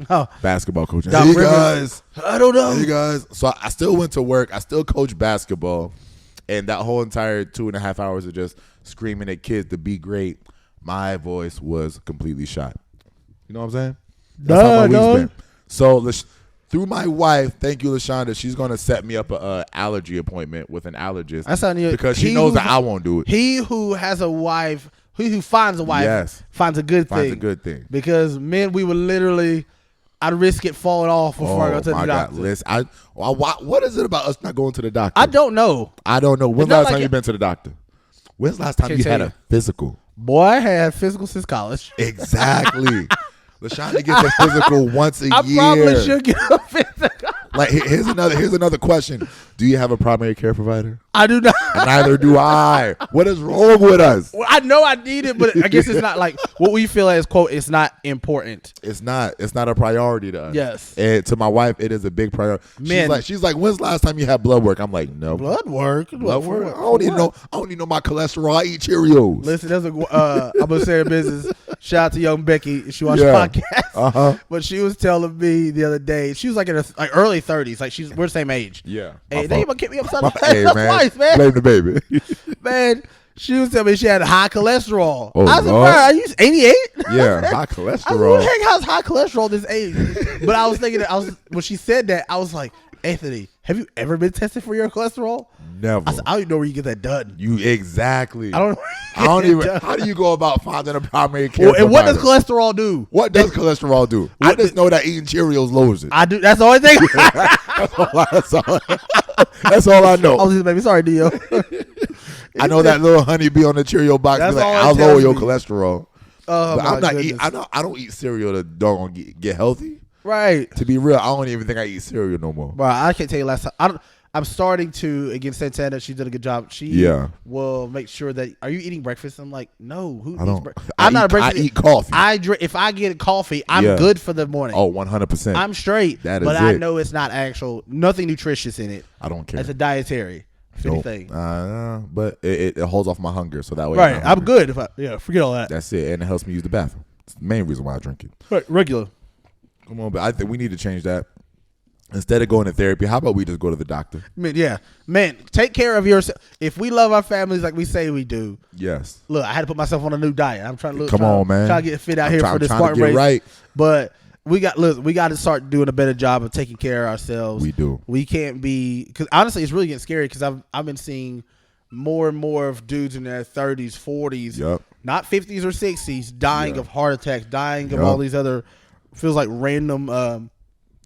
Oh, basketball coach. Doc Hey Rivers. guys, I don't know. hey guys. So I still went to work. I still coach basketball, and that whole entire 2.5 hours of just screaming at kids to be great, my voice was completely shot. You know what I'm saying? That's how my week's been. So through my wife, thank you, LaShonda, she's gonna set me up a allergy appointment with an allergist. That's on you. Because she knows that I won't do it. He who has a wife, who finds a wife, Yes. finds a good thing. Finds a good thing. Because men, we would literally, I'd risk it falling off before I go to the my doctor. God, listen, what is it about us not going to the doctor? I don't know. I don't know. When's It's the not last like time it- you been to the doctor? When's the last time Can't you tell had you. a physical? Boy, I had physical since college. Exactly. LaShonda gets a physical once a I year. probably should get a physical. Like here's another question. Do you have a primary care provider? I do not. And neither do I. What is wrong with us? Well, I know I need it, but I guess it's not like what we feel as quote. It's not important. It's not a priority to us. Yes. And to my wife, it is a big priority. Man. She's like, when's the last time you had blood work? I'm like, no. Blood work. I don't even know my cholesterol. I eat Cheerios. Listen, there's I'm gonna say a business. Shout out to young Becky. She watched the podcast. But she was telling me the other day. She was like in her early 30s. Like we're the same age. Yeah. Hey, they even kept me upside down man. twice, man. Blame the baby. Man, she was telling me she had high cholesterol. Oh, I was like, Lord. are you 88? Yeah, high I was cholesterol. like, what the heck, how's high cholesterol this age? But I was thinking, when she said that, I was like, Anthony, have you ever been tested for your cholesterol? Never. I said, I don't even know where you get that done. You exactly. I don't know. How do you go about finding a primary care Well, and what does provider? cholesterol do? What does cholesterol do? I just know that eating Cheerios lowers it. I do. That's the only thing. That's all I know. I was just baby. Sorry, Dio. I know that little honeybee on the Cheerio box. That's Be like, all it I'll tells lower your me. cholesterol. Oh But my I'm not goodness. eat. I don't eat cereal to doggone get healthy. Right. To be real, I don't even think I eat cereal no more. Bro, I can't tell you last time. I'm starting to against Santana. She did a good job. She will make sure that. Are you eating breakfast? I'm like, no. Who eats breakfast? I'm not a breakfast. I eat coffee. If I get coffee, I'm good for the morning. Oh, 100%. I'm straight. That is but it. I know it's not nothing nutritious in it. I don't care. It's a dietary thing. But it holds off my hunger, so that way. Right. I'm good. Forget all that. That's it, and it helps me use the bathroom. It's the main reason why I drink it. Right. Regular. Come on, but I think we need to change that. Instead of going to therapy, how about we just go to the doctor? Man, take care of yourself. If we love our families like we say we do. Yes. Look, I had to put myself on a new diet. I'm trying to man. Get fit out here for this Spartan race. Right. But we got to start doing a better job of taking care of ourselves. We do. We can't be, because honestly, it's really getting scary because I've been seeing more and more of dudes in their 30s, 40s, not 50s or 60s, dying of heart attacks, dying of all these other feels like random.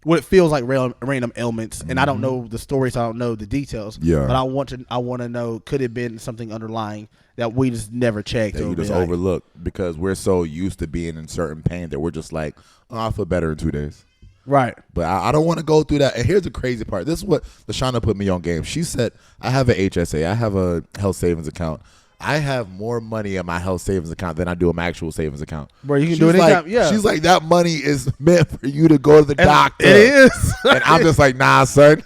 What it feels like random ailments, and I don't know the stories. I don't know the details. Yeah, but I want to know. Could it have been something underlying that we just never checked? That you just overlook because we're so used to being in certain pain that we're just like, oh, I'll feel better in 2 days. Right. But I don't want to go through that. And here's the crazy part. This is what LaShawna put me on game. She said, I have an HSA. I have a health savings account. I have more money in my health savings account than I do in my actual savings account. Bro, you can do it anytime. She's like, that money is meant for you to go to the doctor. It is. And I'm just like, nah, son,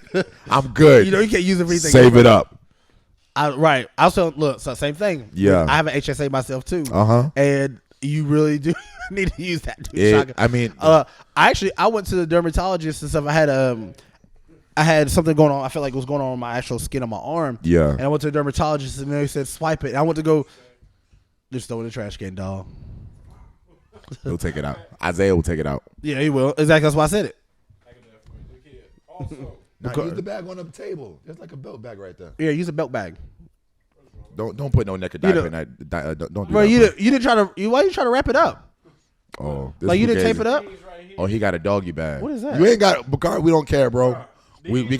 I'm good. You can't use everything. Save it up. Right. Also, look, same thing. Yeah. I have an HSA myself too. And you really do need to use that. I went to the dermatologist and stuff. I had something going on. I felt like it was going on with my actual skin on my arm. Yeah. And I went to the dermatologist and they said, swipe it. And I went to go, just throw it in the trash can, dog. He'll take it out. Isaiah will take it out. Yeah, he will. Exactly. That's why I said it. Now use the bag on the table. There's like a belt bag right there. Yeah, use a belt bag. Don't put no naked diaper in that. Don't do bro, that. You didn't try to. Why you trying to wrap it up? Oh, like you didn't tape it up? Oh, he got a doggy bag. What is that? You ain't got Bakari. We don't care, bro. We what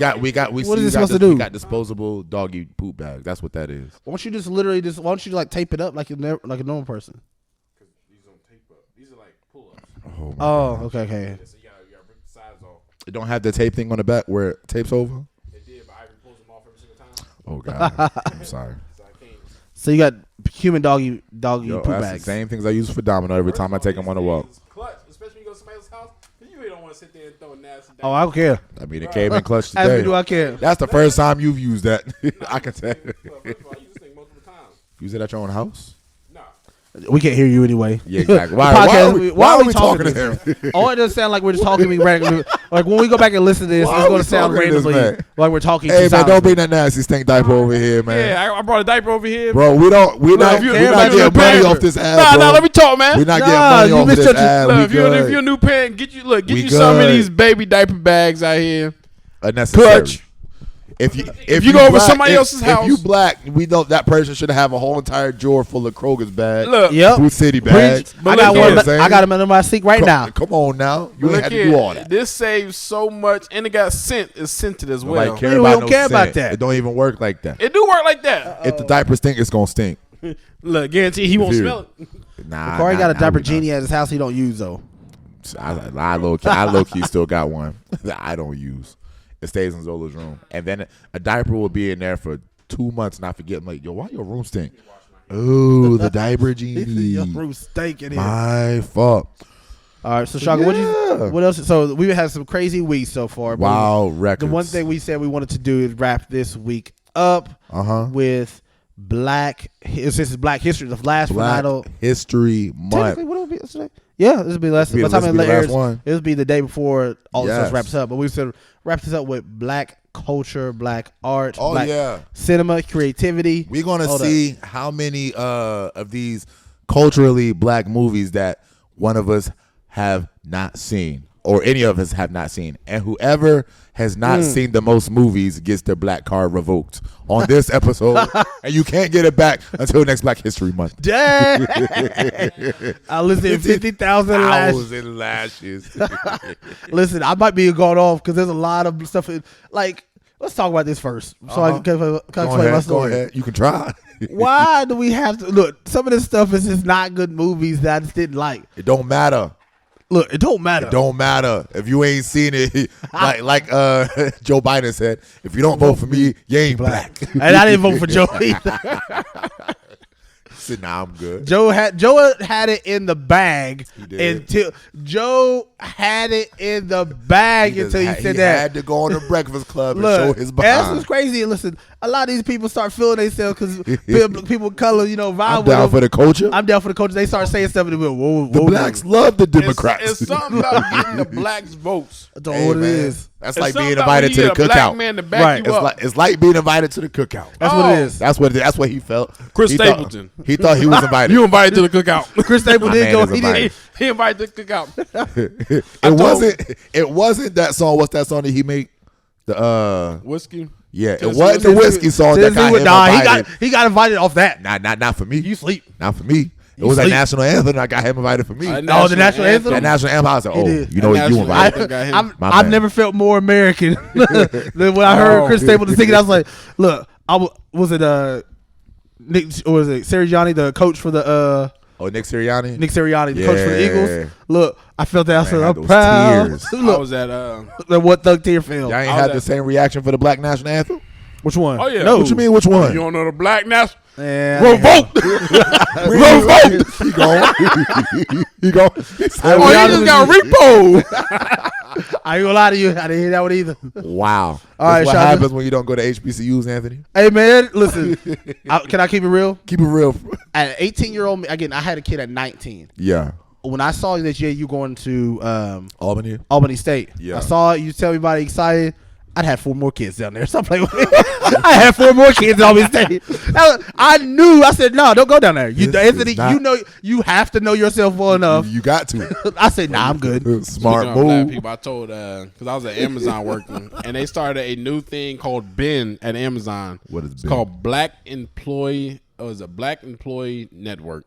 is this supposed to do? We got disposable doggy poop bags. That's what that is. Why don't you just literally why don't you like tape it up like a normal person? Because these don't tape up. These are like pull-ups. Okay. So you gotta rip the sides off. It don't have the tape thing on the back where it tapes over? It did, but Ivory pulls them off every single time. Oh, God. I'm sorry. So you got human doggy poop that's bags. The same things I use for Domino every time I take them on a walk. Clutch, especially when you go to somebody's house. You really don't want to sit there and throw nasty. Oh, I don't care. I mean, it came in clutch today. As we do, I care. That's the first time you've used that. I can tell. First of all, I use this thing multiple times. Use it at your own house? No. We can't hear you anyway. Yeah, exactly. Why are we talking to him? Oh, it doesn't sound like we're just talking to me randomly. Like when we go back and listen to this, it's going to sound randomly like we're talking. Hey man, don't bring that nasty stink diaper over here, man. Yeah, I brought a diaper over here, bro. We're not getting money off this ad. Nah, let me talk, man. We're not getting money off this ad. Look, if you're a new parent, get you some of these baby diaper bags out here. Unnecessary. Clutch. If you go over somebody else's house, if you black, we know that person should have a whole entire drawer full of Kroger's bags. Look, Food City bags. I got them under my sink right now. Come on now, you ain't had to do all that. This saves so much, and it got scent. It's scented as well. Nobody we don't care about that. It don't even work like that. It do work like that. If the diaper stink, it's gonna stink. Look, guarantee he won't smell it. Nah, Corey got a diaper genie at his house. He don't use though. I low key still got one that I don't use. It stays in Zola's room, and then a diaper will be in there for 2 months. And I forget, I'm like, yo, why your room stink? Oh, the diaper genie. Your room stank in here. My fault. All right, so Shaka, what else? So we've had some crazy weeks so far. Wow, records. The one thing we said we wanted to do is wrap this week up with Black. This is Black History, the last Black final History Month. What would it be? Yeah, this will be last. By the time it airs, it'll be the day before all this stuff wraps up. But we said wrap this up with Black culture, Black art, Black cinema, creativity. We're gonna see how many of these culturally Black movies that one of us have not seen, or any of us have not seen, and whoever has not seen the most movies gets their Black card revoked on this episode, and you can't get it back until next Black History Month. Dang! I listened 50,000 lashes. Listen, I might be going off because there's a lot of stuff. Let's talk about this first, so I can explain my story. Go ahead. You can try. Why do we have to look? Some of this stuff is just not good movies that I just didn't like. It don't matter. Look, it don't matter. It don't matter if you ain't seen it. like Joe Biden said, if you don't vote for me, you ain't black. And I didn't vote for Joe either. Said, nah, I'm good. Joe had it in the bag until Joe had it in the bag until he said that. He had to go on the Breakfast Club and show his behind. That's what's crazy. Listen, a lot of these people start feeling themselves because people of color, vibe I'm down for the culture. I'm down for the culture. They start saying stuff and whoa, the blacks love the Democrats. It's something about getting the blacks votes. That's all it is. That's like being invited to the cookout. Right. It's like being invited to the cookout. That's what it is. That's what he felt. Chris Stapleton. He thought he was invited. You invited to the cookout. Chris Stapleton did go. He invited to the cookout. It wasn't that song. What's that song that he made? The whiskey. Yeah, it wasn't the whiskey song that got him invited. He got invited off that. Not for me. You sleep. Not for me. It was a national anthem. I got him invited for me. The national anthem. That national anthem. I was like, you invited. I've never felt more American than when I heard Chris Stapleton singing. I was like, look, was it Sirianni, the coach for the Nick Sirianni? Nick Sirianni, the coach for the Eagles. Look, I felt that. I said, I'm proud. Look, I was at what Thug Tear felt. Y'all ain't had the same reaction for the Black national anthem? Which one? Oh yeah. No. What you mean? Which one? You don't know the Black national? Revoked. Revoked. He gone. He gone. He just got repo. I ain't gonna lie to you. I didn't hear that one either. Wow. All right, what happens when you don't go to HBCUs, Anthony? Hey man, listen. Can I keep it real? Keep it real. At an 18-year-old, again, I had a kid at 19. Yeah. When I saw that you going to Albany State, yeah. I saw it. You tell everybody excited. I'd have 4 more kids down there. Stop playing with me. I had 4 more kids at Albany State. I knew. I said, no, don't go down there. Anthony, you have to know yourself well enough. You got to. I said, nah, I'm good. Smart move. Black people, I told, because I was at Amazon working, and they started a new thing called BEN at Amazon. What is BEN? It's called Black Employee. Oh, it's a Black Employee Network.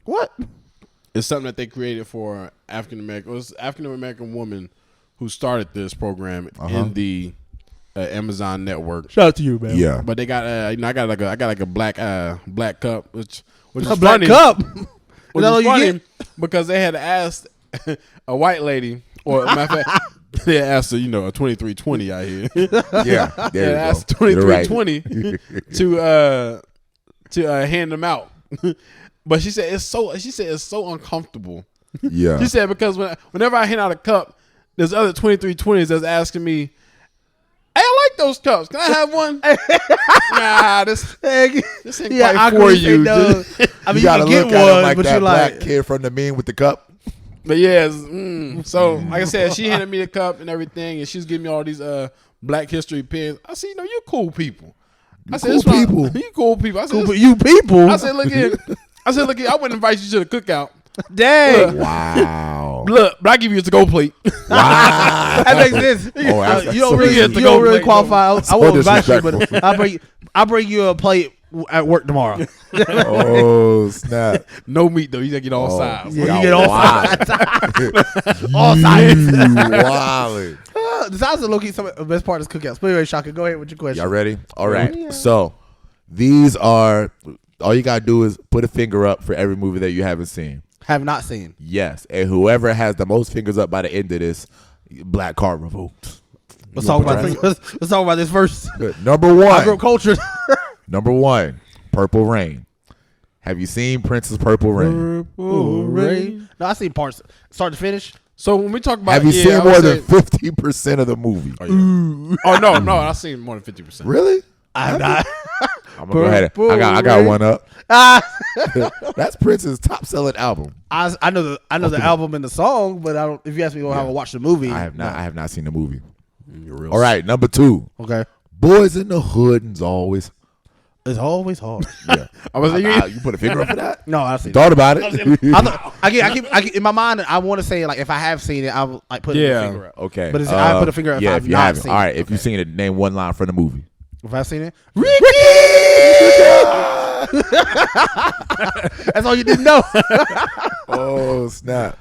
What? It's something that they created for African American. It was African American woman who started this program in the Amazon network. Shout out to you, man. Yeah, but they got I got like a black cup, which is a black funny. Cup. Which is funny because they had asked a white lady, or matter of fact, they asked her, a 2320 out here. Yeah, they asked 2320 to hand them out. But she said it's so uncomfortable. Yeah. She said because whenever I hand out a cup, there's other 2320s that's asking me, "Hey, I like those cups. Can I have one?" Nah, this ain't quite for you. I mean, you gotta can get look at him like but that you're black like kid from the meme with the cup. But yes, so like I said, she handed me the cup and everything, and she's giving me all these Black History pins. I said, you cool people. I said, cool people. You cool people. I said, you people. I said, look here. I wouldn't invite you to the cookout. Dang. Wow. Look, but I give you a to-go plate. Wow. That makes sense. That's you don't really qualify. I won't invite you, but I'll bring you a plate at work tomorrow. Oh, snap. No meat, though. You got to get all sides. Yeah, you get all sides. All sides. Wildin'. The sides are low-key some of the best part of cookouts. But anyway, Shaka, go ahead with your question. Y'all ready? All right. So, these are... All you gotta do is put a finger up for every movie that you haven't seen. Have not seen. Yes, and whoever has the most fingers up by the end of this, black card revoked. Let's talk about this first. Good. Number I grew one. culture. Number one. Purple Rain. Have you seen Prince's Purple Rain? Purple Rain. No, I seen parts start to finish. So when we talk about, Have you seen more than 50% of the movie? Oh no, I've seen more than 50%. Really? I'm not. I'm gonna go ahead. I got one up. That's Prince's top selling album. I know the album and the song, but I don't. If you ask me, I watch the movie. I have not. No. I have not seen the movie. All right, number two. Okay, Boys in the Hood is always. it's always hard. Yeah, I was like, you put a finger up for that. No, I've seen. Thought about it. I keep in my mind. I want to say like if I have seen it, I'll like put a finger up. Okay, but I put a finger up. Yeah, if if you not haven't. seen All right, it. if you've seen it, name one line from the movie. If I've seen it, Ricky. That's all you didn't know. Oh snap!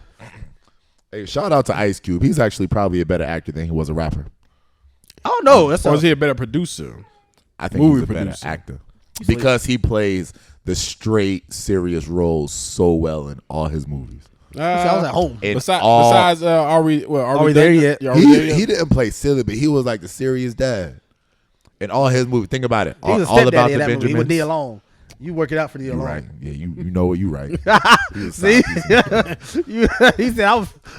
Hey, shout out to Ice Cube. He's actually probably a better actor than he was a rapper. I don't know. or is he a better producer? I think Movie he's a producer. better actor because he plays the straight, serious roles so well in all his movies. I was at home. Besides, are we there yet? Yeah, are we there yet? He didn't play silly, but he was like the serious dad in all his movies. Think about it. He was a All about stepdaddy the in that movie. He was Benjamins. Nia Long. You work it out for Nia You Long. right? Yeah, you know what you right. He was See, side he said,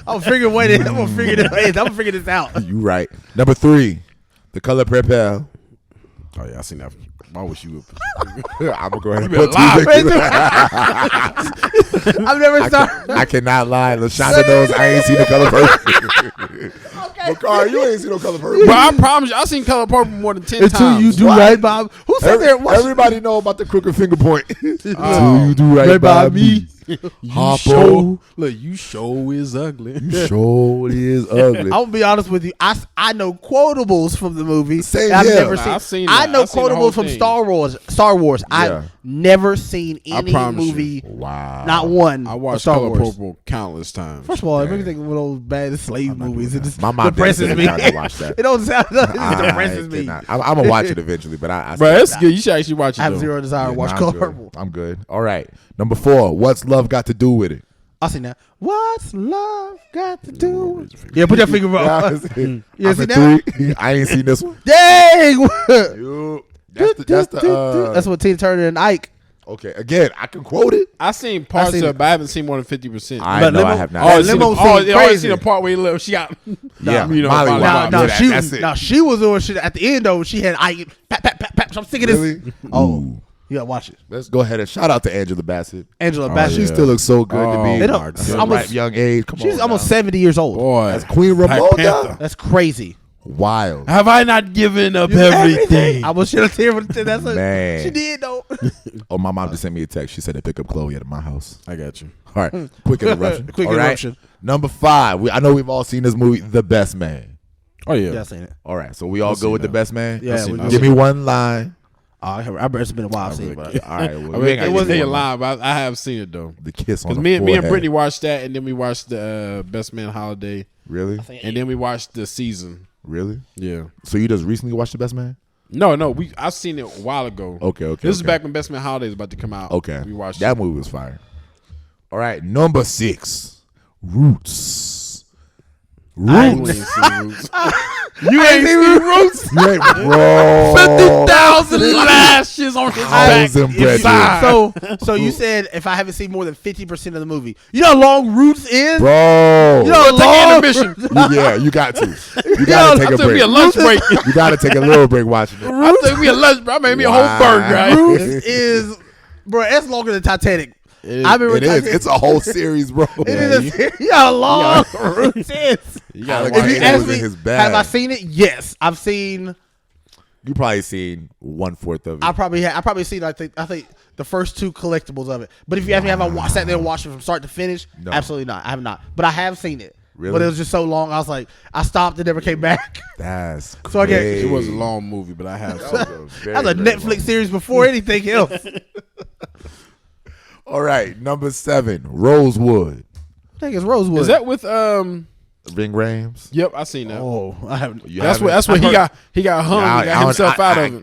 "I'll figure what it. I'm gonna figure this. I'm gonna figure this out." You right. Number three, The Color Purple. Oh yeah, I seen that. Why wish you would? I'm gonna go ahead and You put been two fingers. I've never started. I cannot lie. LaShonda knows I ain't seen The Color Purple. Bakar, you ain't seen No Color Purple. But I promise you, I seen Color Purple more than 10 Until times. you do right, Bob. Who said there? Everybody know about the crooked finger point. Until Oh. you do right by me. You show, look, you show is ugly. You sure it is ugly. I'm gonna be honest with you. I know quotables from the movie. Same I've here. never Nah, seen. I've seen I that. know I've seen the whole quotables from thing. Star Wars. Yeah. I've never seen any promise you. movie. Wow. Not one. I of watched Star Color Wars. Purple countless times. First of all, it makes me think of one of those bad slave movies. It just My mom depresses didn't me. sit down and watch that. It don't sound. It just depresses me. I'm gonna watch it eventually, but I Bro, it's good. You should actually watch it. I have though. zero desire to watch I'm Color good. Purple. I'm good. All right. Number 4. What's love got to do with it? I seen that. What's love got to do with it? Yeah, put your finger up. I'm You in seen that? 3. I ain't seen this one. Dang! That's That's what Tina Turner and Ike. Okay. Again, I can quote it. I seen parts seen of it. it, but I haven't seen more than 50%. I But know I limo- have not. Oh, seen limo it. scene I always crazy. seen the part where he lived. She got, Yeah, you know, Molly Molly Wop. Wop. Yeah, that's it. Now she was doing shit at the end though. She had Ike. Pat, pat, pat, pat. So I'm sick of this. Really? Oh, Ooh. you gotta watch it. Let's go ahead and shout out to Angela Bassett. Angela Oh, Bassett. She still looks so good to me. They don't- At a almost- ripe young age. Come She's on, almost now. 70 years old. Boy, That's Queen Black Ramona. Panther. That's crazy. Wild. Have I not given up everything? I was shed a tear. That's what Man. she did though. Oh, my mom just sent me a text. She said to pick up Chloe at my house. I got you. All right. Quick interruption. Quick All right. interruption. Number 5. I know we've all seen this movie, The Best Man. Oh yeah. Yeah, I seen it. All right. So we all I've go seen with The that. Best Man? Yeah, seen we that. Give me one line. I bet it's been a while since. But All right. I Well, mean, we ain't it gotta wasn't give a one line. lie, but I have seen it though. The kiss on Because the me and forehead. Brittany watched that, and then we watched the Best Man Holiday, Really? and then we watched the season. Really? Yeah. So you just recently watched The Best Man? No, I've seen it a while ago. Okay. This is back when Best Man Holiday was about to come out. Okay. We watched that it. movie was fire. All right. Number 6. Roots. I ain't seen Roots. you ain't seen Roots. You ain't, bro. 50,000 lashes on his back. Thousand brethren. So you said if I haven't seen more than 50% of the movie, you know how long Roots is? Bro. You know how long? Intermission. Yeah, you got to. You got to take I a took me break. a lunch break. You got to take a little break watching it. I took me a lunch break. I made me a whole Wow. burger. Right? Roots is, bro. That's longer than Titanic. I remember It is. Titanic. It's a whole series, bro. It is. You know how long Roots is. You gotta If watch you If it. you ask was in me, his bag. have I seen it? Yes, I've seen. You probably seen 1/4 of it. I probably seen. I think the first 2 collectibles of it. But if you ask me, have I sat there and watched it from start to finish? No. Absolutely not. I have not. But I have seen it. Really? But it was just so long. I was like, I stopped and never came back. That's So I get- crazy. It was a long movie, but I have seen it. That was a Netflix series before anything else. All right, number 7, Rosewood. I think it's Rosewood. Is that with Ving Rhames. Yep, I seen that. Oh, I haven't. You That's haven't? what he got hung. He got himself out of it.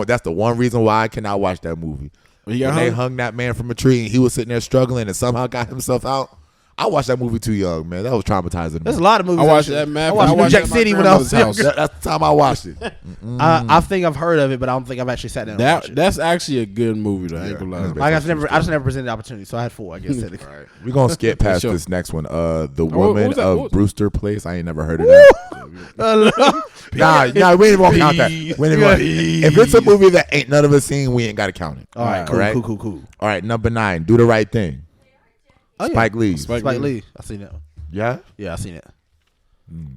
That's the one reason why I cannot watch that movie. He got When they hung. hung that man from a tree and he was sitting there struggling and somehow got himself out. I watched that movie too young, man. That was traumatizing. There's a lot of movies. I watched that. I watched New Jack City when I was young. That's the time I watched it. I think I've heard of it, but I don't think I've actually sat down and watched it. That's actually a good movie, though. I ain't gonna lie. I just never presented the opportunity, so I had 4. I guess. All right. We're gonna skip past this next one. The Woman of Brewster Place. I ain't never heard of that. Nah, we ain't gonna count that. If it's a movie that ain't none of us seen, we ain't gotta count it. All right, cool. All right, number 9, Do the Right Thing. Spike Lee. Spike Lee. I seen that one. Yeah? Yeah, I seen it.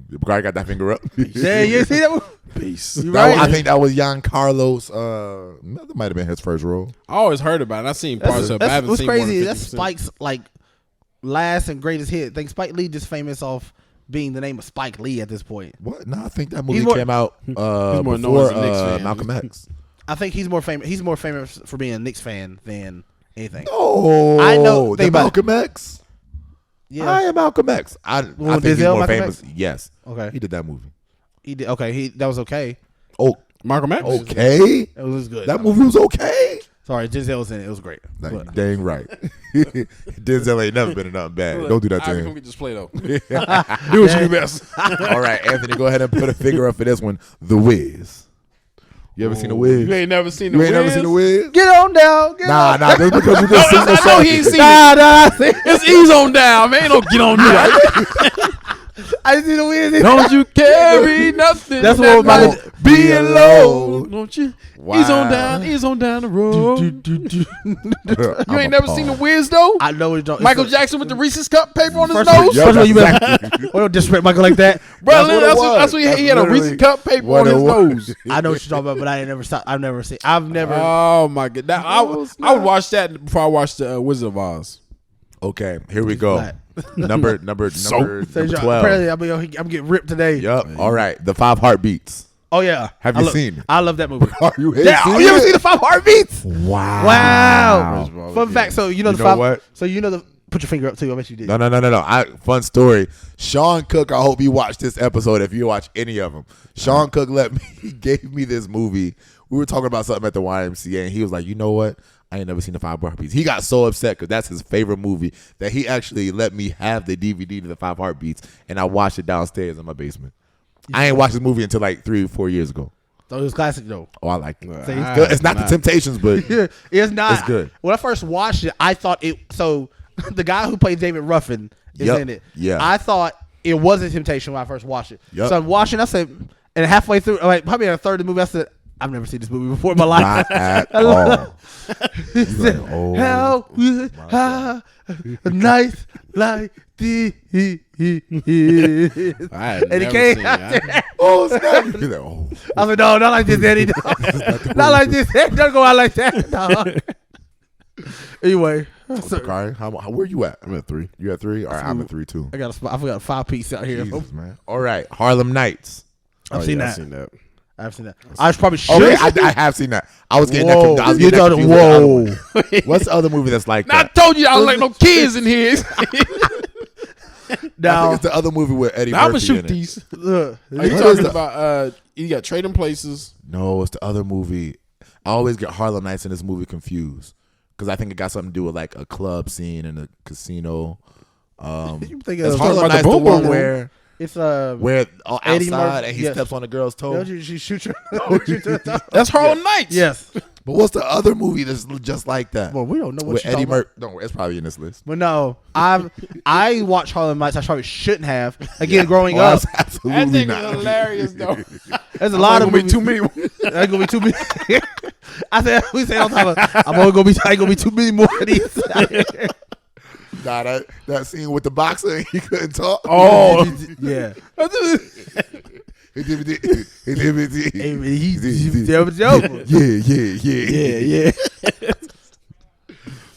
The guy got that finger up. Yeah, you see that one? Peace. I think that was Giancarlo's. That might have been his first role. I always heard about it. I seen parts of it. I haven't what's seen crazy? more than That's 50%. Spike's like last and greatest hit. I think Spike Lee just famous off being the name of Spike Lee at this point. What? No, I think that movie came out more known before as a Knicks fan. Malcolm X. I think he's more famous. He's more famous for being a Knicks fan than anything. Oh, I know. The Malcolm X. Yeah, I am Malcolm X. I think he's Denzel, more Malcolm famous. X? Yes. Okay. He did that movie. He did. Okay, that was okay. Oh, Malcolm X. okay. It was good. That movie was okay. Sorry, Denzel was in it. It was great. Like, dang right. Denzel ain't never been in nothing bad. Don't do that to Come him. get this Play-Doh. Do what you do best. All right, Anthony, go ahead and put a figure up for this one. The Wiz. You ever seen The Wiz? You ain't never seen The You Wiz? ain't never seen The Wiz? Get on down. Nah, just because you just sing the I song. know he ain't seen it. It's ease on down, man. Ain't no get on down. I see the Wiz. Don't you carry nothing. That's what my being low. Don't you? Wow. Ease on down the road. You ain't never seen The Wiz though? I know it don't. Michael Jackson with the Reese's cup paper on his First of all, nose. Yep, first of all, you that's better. Well, don't disrespect Michael like that. Bro, That's that's what he had a Reese's cup paper what on it his was. nose. I know what you're talking about, but I ain't never saw. I've never seen. I've never. Oh my god! I would watch that before I watched the Wizard of Oz. Okay, here we go. Number 12. Apparently, I'm getting ripped today. Yep. All right. The 5 Heartbeats. Oh yeah. Have you seen it? I love that movie. Are you Yeah, you ever seen the 5 Heartbeats? Wow. Wow. Fun fact. So you know the 5. What? So you know the. Put your finger up too. I bet you did. No. Fun story. Sean Cook. I hope you watch this episode. If you watch any of them, Sean Cook he gave me this movie. We were talking about something at the YMCA, and he was like, "You know what? I ain't never seen the 5 Heartbeats." He got so upset because that's his favorite movie that he actually let me have the DVD to the 5 Heartbeats, and I watched it downstairs in my basement. I ain't watched this movie until like 3 or 4 years ago. So it was classic though. Oh, I like it. See, It's not the Temptations, but it's not. It's good. When I first watched it, I thought it. So the guy who played David Ruffin is in it. Yeah. I thought it wasn't Temptation when I first watched it. Yep. So I'm watching. I said, and halfway through, like probably a third of the movie, I said, I've never seen this movie before in my life. not at all. He said, oh, how would I a nice like this? And he came after that. Oh, snap. He's like, oh. I said, no, not like this, Eddie. Not like this. Don't go out like that. No. Anyway, so, Bakari, where you at? I'm at 3. You at 3? All right, I'm at 3 too. I forgot a 5-piece out here. Jesus, man. All right, Harlem Nights. I've seen that. I've seen that. I've seen that. I probably should. Okay, I have seen that. I was getting Whoa. that confused. Whoa. What's the other movie that's like Now, I that? told you I don't like no kids in here. I Now, think it's the other movie with Eddie I'm gonna Murphy shoot in it. these. look, Are you What talking is about? You got Trading Places. No, it's the other movie. I always get Harlem Nights and this movie confused because I think it got something to do with like a club scene and a casino. you think Is of Harlem about the Nights the Boom one Boom where it's outside Eddie Murphy, and he yes. steps on a girl's toe? Don't you shoot your That's Harlem Nights. Yes. But what's the other movie that's just like that? Well, we don't know what with you're Eddie talking about. Murphy. Don't worry, it's probably in this list. But no, I watched Harlem Nights. I probably shouldn't have. Again, growing Well, up, that's That absolutely thing not. is hilarious though. there's a lot of gonna be movies. too many. There's gonna be too many. I said we say all the time. I'm only gonna be too many more of these. Nah, that scene with the boxer, he couldn't talk. Oh, Yeah. He's Yeah.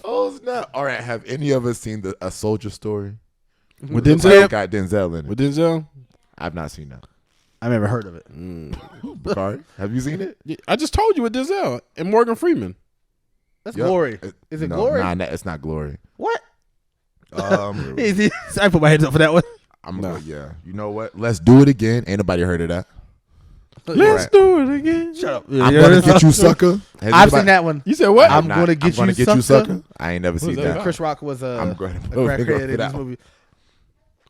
Oh snap! All right, have any of us seen A Soldier Story? with It's Denzel. got Denzel in it. With Denzel. I've not seen that. I never heard of it. Bakari, have you seen it? Yeah, I just told you with Denzel and Morgan Freeman. That's Yep. Glory. Is it No, Glory? Nah, it's not Glory. What? Um, I put my hands up for that one. yeah. You know what? Let's do it again. Ain't nobody heard of that. Let's Right. do it again. Shut up. I'm gonna get you, sucker. Has I've anybody- seen that one. You said what? I'm gonna get you, sucker. I ain't never seen that that. about? Chris Rock was I'm a going to crackhead in that this one. movie.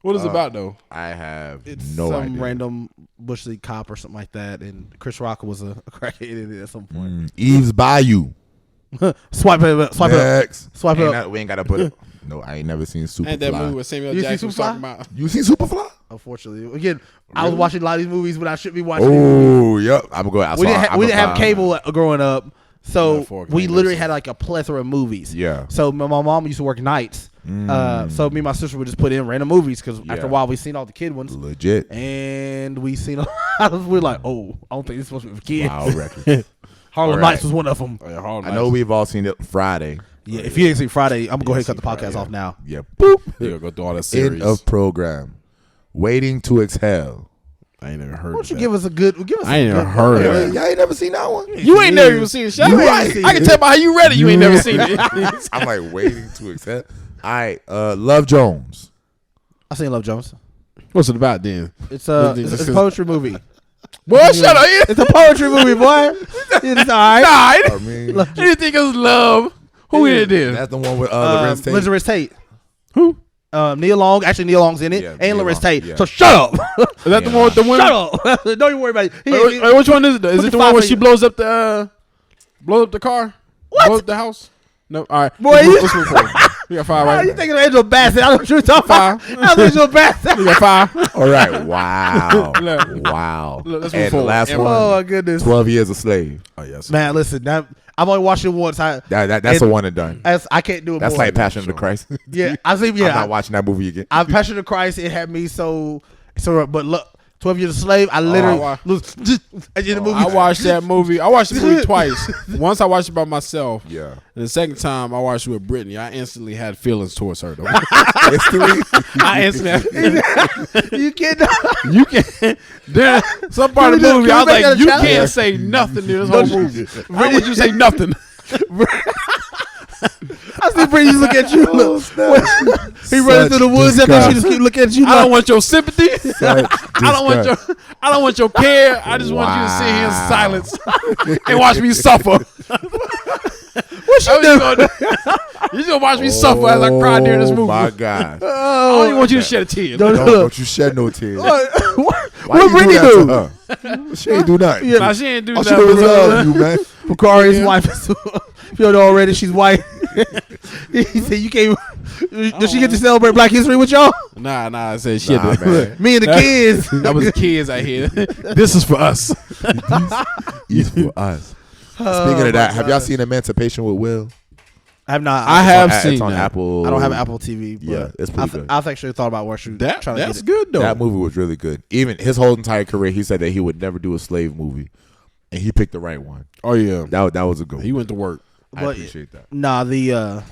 What is it about though? I have It's no some idea. random bush league cop or something like that, and Chris Rock was a crackhead in it at some point. Eve's Bayou. Swipe it up. Swipe it up. Next. Swipe it up. We ain't got to put it. No, I ain't never seen Superfly. And that movie with Samuel You see Jackson was Superfly? talking about. You seen Superfly? Unfortunately, again, I was watching a lot of these movies when I should be watching. Oh, yep. I'm going. We didn't have cable growing up, so 4K, we literally that's had like a plethora of movies. Yeah. So my mom used to work nights, so me and my sister would just put in random movies because after a while we seen all the kid ones, Legit. and we seen a lot of. We're like, oh, I don't think this is supposed to be for kids. Wow, record. Harlem All right. Nights was one of them. I know we've all seen it Friday. Yeah, if you didn't see Friday, I'm gonna go ahead and cut the podcast off now. Yeah. Boop. You go through all that series. End of program. Waiting to Exhale. I ain't never heard. Why of don't you that. give us a good? Give us. I ain't never heard of it. Y'all ain't never seen that one? You ain't never even seen it. Shut You up. ain't seen I can it. tell by how you read it. You ain't never seen it. I'm like, Waiting to Exhale. All right. Love Jones. I seen Love Jones. What's it about then? It's a poetry movie. Boy, shut up. It's a poetry movie, boy. It's all right. Nah, I mean, anything is love. Who in it? that's the one with Lorenz Tate. Lorenz Tate. Who? Neil Long. Actually, Neil Long's in it, Yeah, and Neil Lorenz Long, Tate. yeah. So shut up. Is that the one with the women? Shut up. Don't even worry about it. Wait, which one is it? Is Put it the the one where five she finger- blows up the car? What? Blows up the house? No. All right. Boy, Let's move forward. We got 5 Oh, right. you thinking of Angela Bassett? I don't know what you're talking about. Five. I was Angela Bassett. We got 5. All right. Wow. Look. Wow. Look, let's move And the forward. last And one, Oh my goodness, 12 Years a Slave. Oh yes. man! Listen, I've only watched it once. That's And- a one and done. I can't do it. That's more. like Passion of the Christ. Yeah, I think I'm yeah. not watching that movie again. I'm Passion of Christ. It had me so. But look, 12 Years a Slave. I literally wow. was in the movie. I watched that movie. I watched the movie twice. Once I watched it by myself. Yeah. And the second time I watched it with Brittany, I instantly had feelings towards her. Though. Instantly. I instantly. You can't. You can't. There, some part of the Can we movie, I was make that like, a you challenge? can't say nothing in this whole movie. Why would you say nothing? I see Brittany look at you. Look. He running through the woods after she just keep looking at you. I don't want your sympathy. I I don't want your care. I just want you to sit here in silence and watch me suffer. What you doing? You just gonna watch me suffer as I cry during this movie. Oh my God. I don't even want you to shed a tear. Don't you shed no tears. What Why Brittany you do? do that to her? She ain't do nothing. Nah, she ain't do All she nothing. do is love you, man. Bakari's wife is. If you don't know already, she's white. He said, "You can't." Does she get to celebrate Black History with y'all? Nah, I said shit. Nah, man. Me and the kids. That was the kids I hear. This is for us. It's for us. Speaking of that, have y'all seen Emancipation with Will? I have not. I have It's seen on that. Apple. I don't have Apple TV. But Yeah, it's pretty good. I've actually thought about watching That trying to that's get it. good though. That movie was really good. Even his whole entire career, he said that he would never do a slave movie, and he picked the right one. Oh yeah, That was a good he one. went to work. I But- appreciate that. Nah, the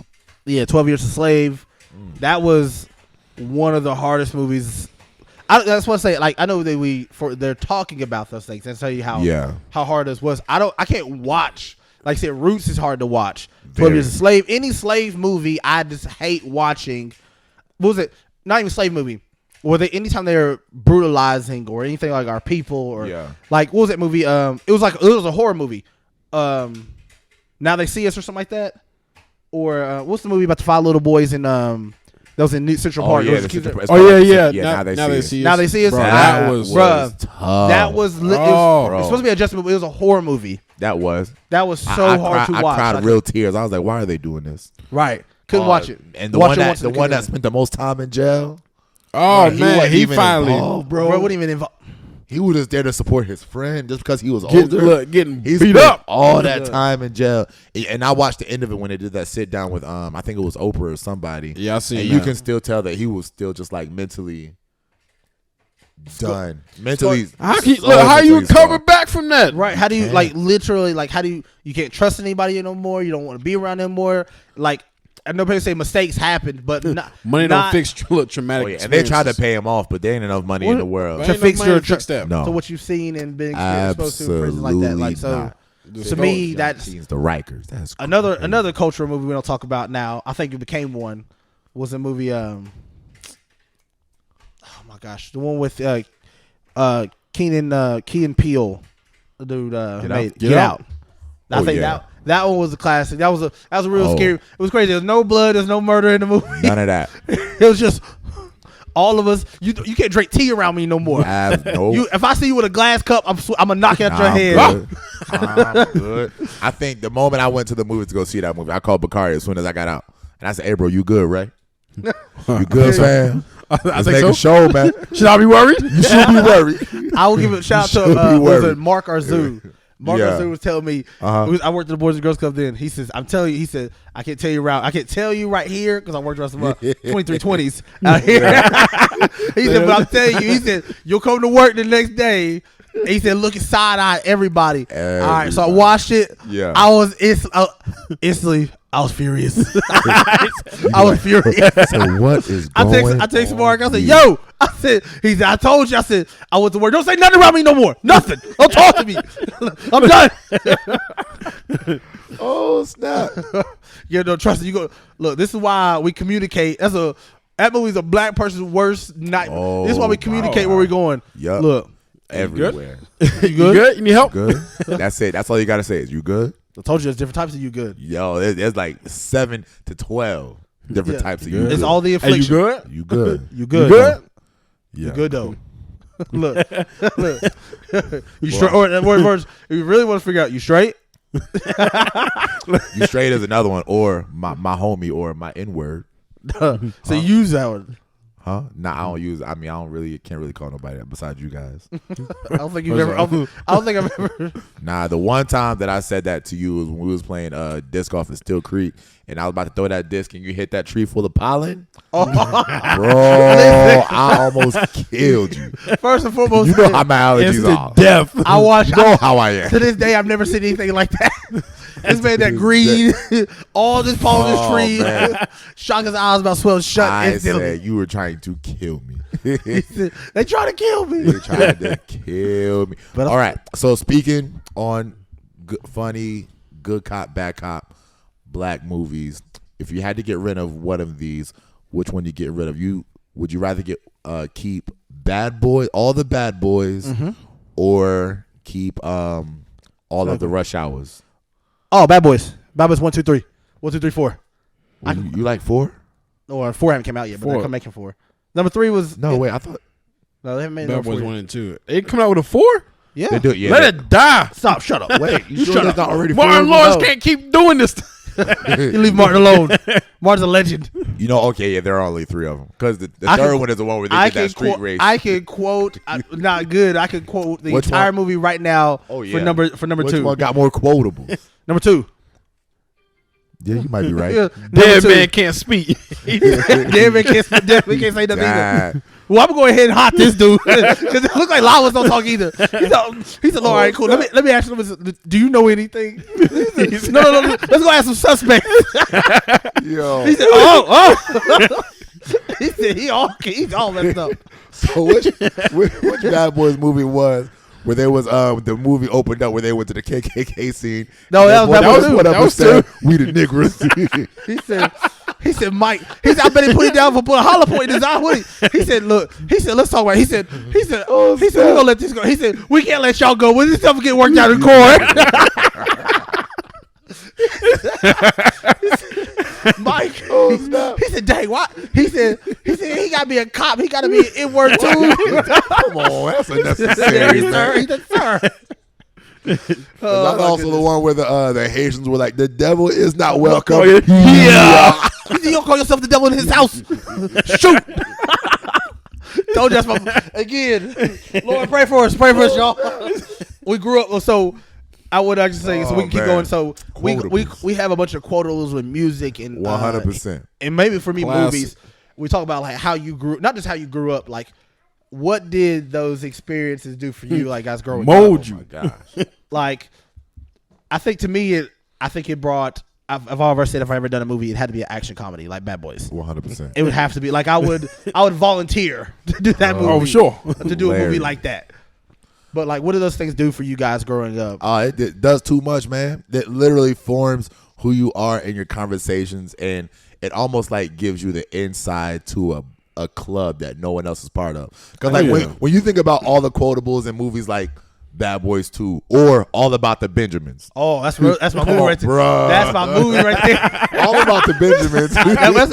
12 Years a Slave. That was one of the hardest movies. That's what I say. Like I know that they're talking about those things and tell you how hard this was. I can't watch. Like I said, Roots is hard to watch. 12 Very. Years a Slave. Any slave movie, I just hate watching. What was it? Not even slave movie. Or anytime they're brutalizing or anything like our people or like what was that movie? It was a horror movie. Now They See Us or something like that. Or what's the movie about the 5 little boys in that was in New Central Park? Yeah, It was Now They See Us. Now They See Us. Bro, That was tough. That was it was supposed to be a Justin, but it was a horror movie. That was so hard to watch. I cried Like, real tears. I was like, why are they doing this? right. Couldn't watch it. And the Watch one it once that and the one that couldn't- spent the most time in jail. Oh Bro, man, wasn't he even finally involved, bro, bro. wouldn't even involve. He was just there to support his friend just because he was older. getting He beat spent up. all that time in jail, and I watched the end of it when they did that sit down with I think it was Oprah or somebody. Yeah, I seen And that. you can still tell that he was still just like mentally done. Mentally, How mentally you recover scarred. back from that? Right? How do you literally how do you can't trust anybody no more? You don't want to be around them more. Like I know people say mistakes happen, but Money don't fix traumatic. Oh, yeah. And they tried to experiences. pay him off, but there ain't enough money in the world. Ain't to no fix money your to fix that. No. So what you've seen and been exposed to in prison like that, like so. Absolutely To me, that's the Rikers. That's another cultural movie we don't talk about now. I think it became one. Was a movie. Oh my gosh, the one with Keenan Peele, the dude made Get Out. I think that one was a classic. That was a real scary. It was crazy. There was no blood. There's no murder in the movie. None of that. It was just all of us. You can't drink tea around me no more. If I see you with a glass cup, I'm gonna knock out your head. I'm good. I think the moment I went to the movie to go see that movie, I called Bakari as soon as I got out, and I said, "Hey, bro, you good, right? You good, fam? I Let's think make so. a show, man. Should I be worried? You should be worried." I will give a shout out to was it Mark Arzu. Mark Arzu was telling me, I worked at the Boys and Girls Club then. He says, I'm telling you, he said, I can't tell you right here because I worked around some 2320s out here. He said, but I'm telling you, he said, you'll come to work the next day. He said, looking side eye everybody. All right, so I watched it. Yeah. I was instantly, I was furious. I was furious. So what is going I texted Mark. I said, "Yo," I said, "He said, I told you." I said, "I went to work. Don't say nothing about me no more. Nothing. Don't talk to me. I'm done." Oh snap! Yeah, no, trust me. You go look. This is why we communicate. That movie's a black person's worst night. This is why we communicate where we're going. Yep. Look, everywhere. You good? You good? You need help? Good. That's it. That's all you gotta say is you good. I told you there's different types of you good. Yo, there's like 7 to 12 different types of you. It's good. all the affliction. Hey, you good? You good. You good? You good? Yeah. You good though. Look. You straight? Or if you really want to figure out, you straight? You straight is another one, or my homie, or my N word. So you use that one. Huh? Nah, I don't use. I mean, can't really call nobody that besides you guys. I don't think you've ever. I don't think I've ever. Nah, the one time that I said that to you was when we was playing disc golf in Still Creek, and I was about to throw that disc, and you hit that tree full of pollen. Bro, I almost killed you. First and foremost, You know how my allergies are. Death. I watch. You know how I am. To this day, I've never seen anything like that. This man that green, all this pollen, this tree, shock his eyes about swell shut. I said you were trying to kill me. They trying to kill me. They tried to kill me. But all right. So speaking on funny, good cop, bad cop, black movies, if you had to get rid of one of these, which one you get rid of? Would you rather keep Bad Boy, all the Bad Boys, or keep all of the Rush Hours? Oh, Bad Boys. Bad Boys 1, 2, 3. 1, 2, 3, 4. You like 4? Or 4 haven't come out yet, but they're making 4. Number 3 was wait. I thought no, they haven't made Bad number Boys 4 1 yet. and 2. They coming out with a 4? Yeah, they do it. Yeah, Let it die. Stop. Shut up. Wait, you Shut sure up. that's not already Martin 4? Lawrence can't keep doing this. You leave Martin alone. Martin's a legend. You know, okay, yeah, there are only 3 of them because the third one is the one where they did that street race. I can quote. Not good. I can quote the entire movie right now. Oh, yeah. For number Which 2. one got more quotables? Number 2. Yeah, you might be right. Yeah, Dead man can't speak. Dead man can't say nothing either. Well, I'm going to go ahead and hot this dude because it looks like Lawas don't talk either. He said, "All right, cool. Let me ask you. Do you know anything?" No. Let's go ask some suspects. Yo. He said, "Oh." He said, he's all messed up. So which Bad Boys movie was where there was the movie opened up where they went to the KKK scene? No, that was what that I was said. We the niggers. He said, Mike. He said, I bet he put it down for put a hollow point in his eye. He said, look. He said, let's talk about it. He said, we're gonna let this go. He said, we can't let y'all go. When this stuff get worked out in court. Mike, he said, dang, what? He said he gotta be a cop. He gotta be an N-word too. Come on, that's unnecessary, sir. He said, sir. That's also the one where the Haitians were like, the devil is not welcome. Yeah. He said, you don't call yourself the devil in his house. Shoot. Don't just again. Lord, pray for us, y'all. We grew up so. I would actually say so. We can keep going. So we have a bunch of quotables with music and 100%. And maybe for me, Classic. movies. We talk about like how you grew, not just how you grew up. Like, what did those experiences do for you? Like, as growing Mold up? you. Oh my gosh. Like, I think to me, it brought. I've always said if I ever done a movie, it had to be an action comedy like Bad Boys. 100%. It would have to be like I would volunteer to do that movie. Oh, sure. To do a movie like that. But like, what do those things do for you guys growing up? It does too much, man. It literally forms who you are in your conversations, and it almost like gives you the inside to a club that no one else is part of. Because like when you think about all the quotables in movies like Bad Boys 2, or All About the Benjamins. Oh, that's my movie right there. Bruh. That's my movie right there. All About the Benjamins.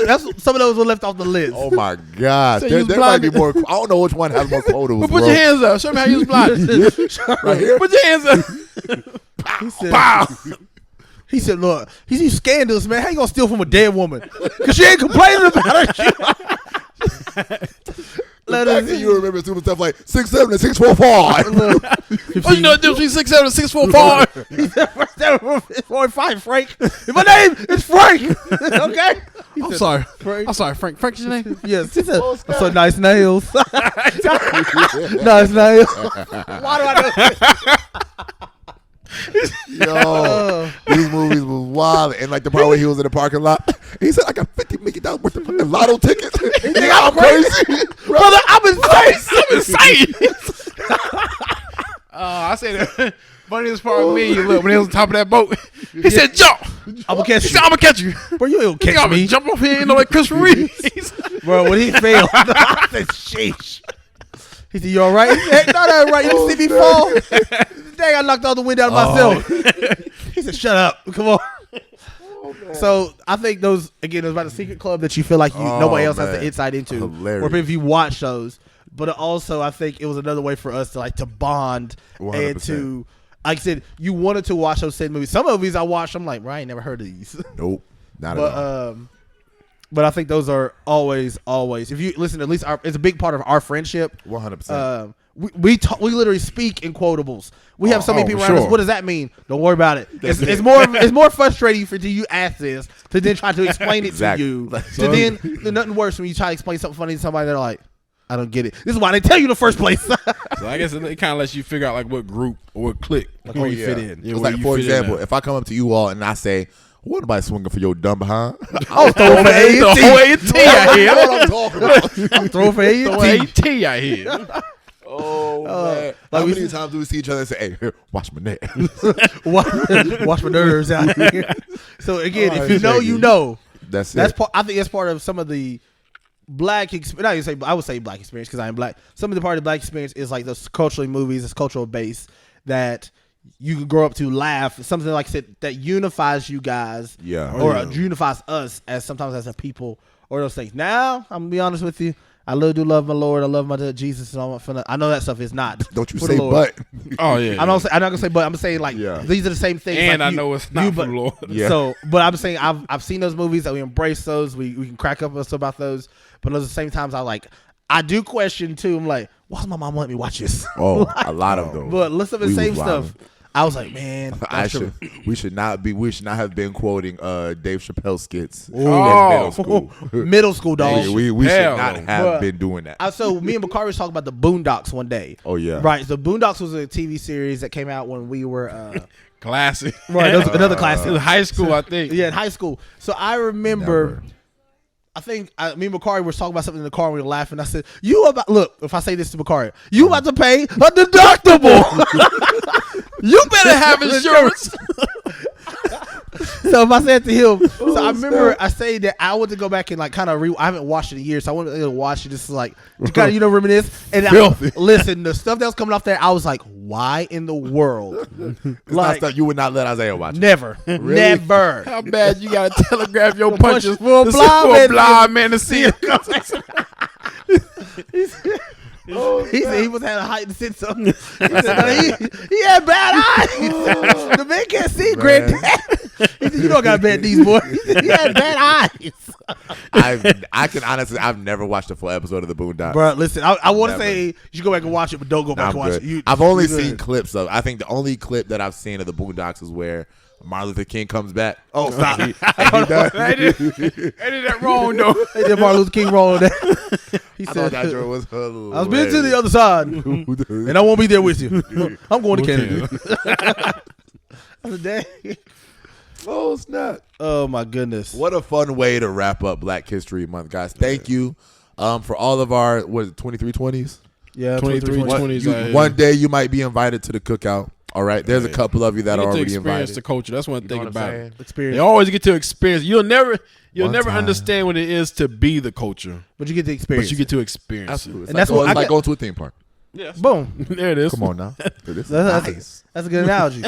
That's some of those were left off the list. Oh my gosh, So there might be more. I don't know which one has more quotables. Put your hands up. Show me how you was blinded. right here. Put your hands up. Pow. He said, "Look, he's scandalous, man. How you gonna steal from a dead woman? Cause she ain't complaining about her." The fact that you remember stupid stuff like 6'7" and 6'4". What you know the difference between 6'7" and 6'4"? He said, "First ever, it's 45, Frank. My name is Frank." Okay. I'm sorry. I'm sorry, Frank. Frank's your name? Yes. He said, "So nice nails." Nice nails. Why do I know? Yo, these movies was wild, and like the part where he was in the parking lot, he said, "I got $50 million worth of fucking lotto tickets." He think I'm crazy, Brother, I'm insane. I'm insane. I said the funniest part of me, look, when he was on top of that boat, he said, "Jump." I'm gonna catch He you. said, "I'm gonna catch you." Bro, you ain't Think gonna I'm catch gonna me. jump off here, you know, like Chris Reeves. Bro, when he failed, I said, "Sheesh." He said, "You all right?" He said, "No, that's right. You didn't see me fall. Dang, I knocked all the wind out of myself." He said, "Shut up. Come on." So I think those, again, it was about the secret club that you feel like nobody else has the insight into. Hilarious. Or if you watch those. But also, I think it was another way for us to bond 100%. and to, like I said, you wanted to watch those same movies. Some movies I watched, I'm like, bro, I ain't never heard of these. Nope, not at all. But I think those are always. If you listen, at least it's a big part of our friendship. 100%. We literally speak in quotables. We have so many people around sure. us. What does that mean? Don't worry about it. It's more frustrating for you ask this to then try to explain it Exactly. to you. To then there's nothing worse when you try to explain something funny to somebody. They're like, I don't get it. This is why they tell you in the first place. So I guess it kind of lets you figure out like what group or what clique where you fit in. Yeah, It's where like, you for fit in example, at. if I come up to you all and I say, "What anybody swinging for your dumb behind?" I'll throw for The whole A&T. A&T out here. That's what I'm talking about. I'll throw for The whole A&T. A&T out here. Oh man! like How we many see- times do we see each other and say, "Hey, here, watch my neck"? Watch my nerves out here. So again, Oh, if you know, exactly. you know. That's That's it. part. I think that's part of some of the black experience. I would say black experience because I am black. Some of the part of the black experience is like those culturally movies, this cultural base that you can grow up to laugh. Something like I said that unifies you guys, Yeah. or Yeah. unifies us as sometimes as a people, or those things. Now I'm gonna be honest with you. I do love my Lord. I love my Jesus and all my. I know that stuff is not. Don't you for the say Lord. but? Oh yeah. I'm not gonna say, but I'm saying like these are the same things. And like I you- know it's not but- from the Lord. Yeah. So, but I'm saying I've seen those movies that we embrace those. We can crack up us about those. But at the same times, I do question too. I'm like, why does my mom let me watch this? Oh, a lot of those. But listen to the We same was stuff. wildin'. I was like, man, We should not have been quoting Dave Chappelle skits in Oh. middle school. middle school dog. we should Hell not no. have Bruh. been doing that. So me and Bakari was talking about the Boondocks one day. Oh yeah, Right. So Boondocks was a TV series that came out when we were Classic. right. That was another It classic. was high school, I think. Yeah, in high school. So I remember. Never. I think me and Bakari were talking about something in the car and we were laughing. I said, look, if I say this to Bakari, you about to pay a deductible. You better have insurance. So if I said to him, I remember I say that I want to go back and like kind of I haven't watched it in years, so I want to watch it just like to kind of reminisce. And listen, the stuff that was coming off there, I was like, why in the world? Like stuff you would not let Isaiah watch. Never, never. How bad you gotta telegraph your punches for a to blind for man a blind man to see it? He said he was having a heightened sense of. He said no, he had bad eyes. The man can't see, granddad. He said, you don't got bad knees, boy. He said, he had bad eyes. I can honestly, I've never watched a full episode of the Boondocks. Bro, listen, I want to Never. say you should go back and watch it, but don't go back and watch it. I've only you good. seen clips of. I think the only clip that I've seen of the Boondocks is where Martin Luther King comes back. Oh, stop. And he does. I did that wrong though. They did Martin Luther King wrong on that. He I said, thought that joke was hilarious. I've been to the other side, and I won't be there with you. I'm going to Canada. I said, dang. Oh snap! Oh, my goodness. What a fun way to wrap up Black History Month, guys. Thank you for all of our 2320s. Yeah, 2320s. One day you might be invited to the cookout. All right, there's a couple of you that You are get to already experience invited. the culture. That's one know thing what I'm about saying? it. Experience. You always get to experience. You'll never One time. understand what it is to be the culture, But you get the experience. but you get to experience Absolutely, And that's it's what like I- going to a theme park. Yes. Boom. There it is. Come on now. This is That's, nice. that's a good analogy.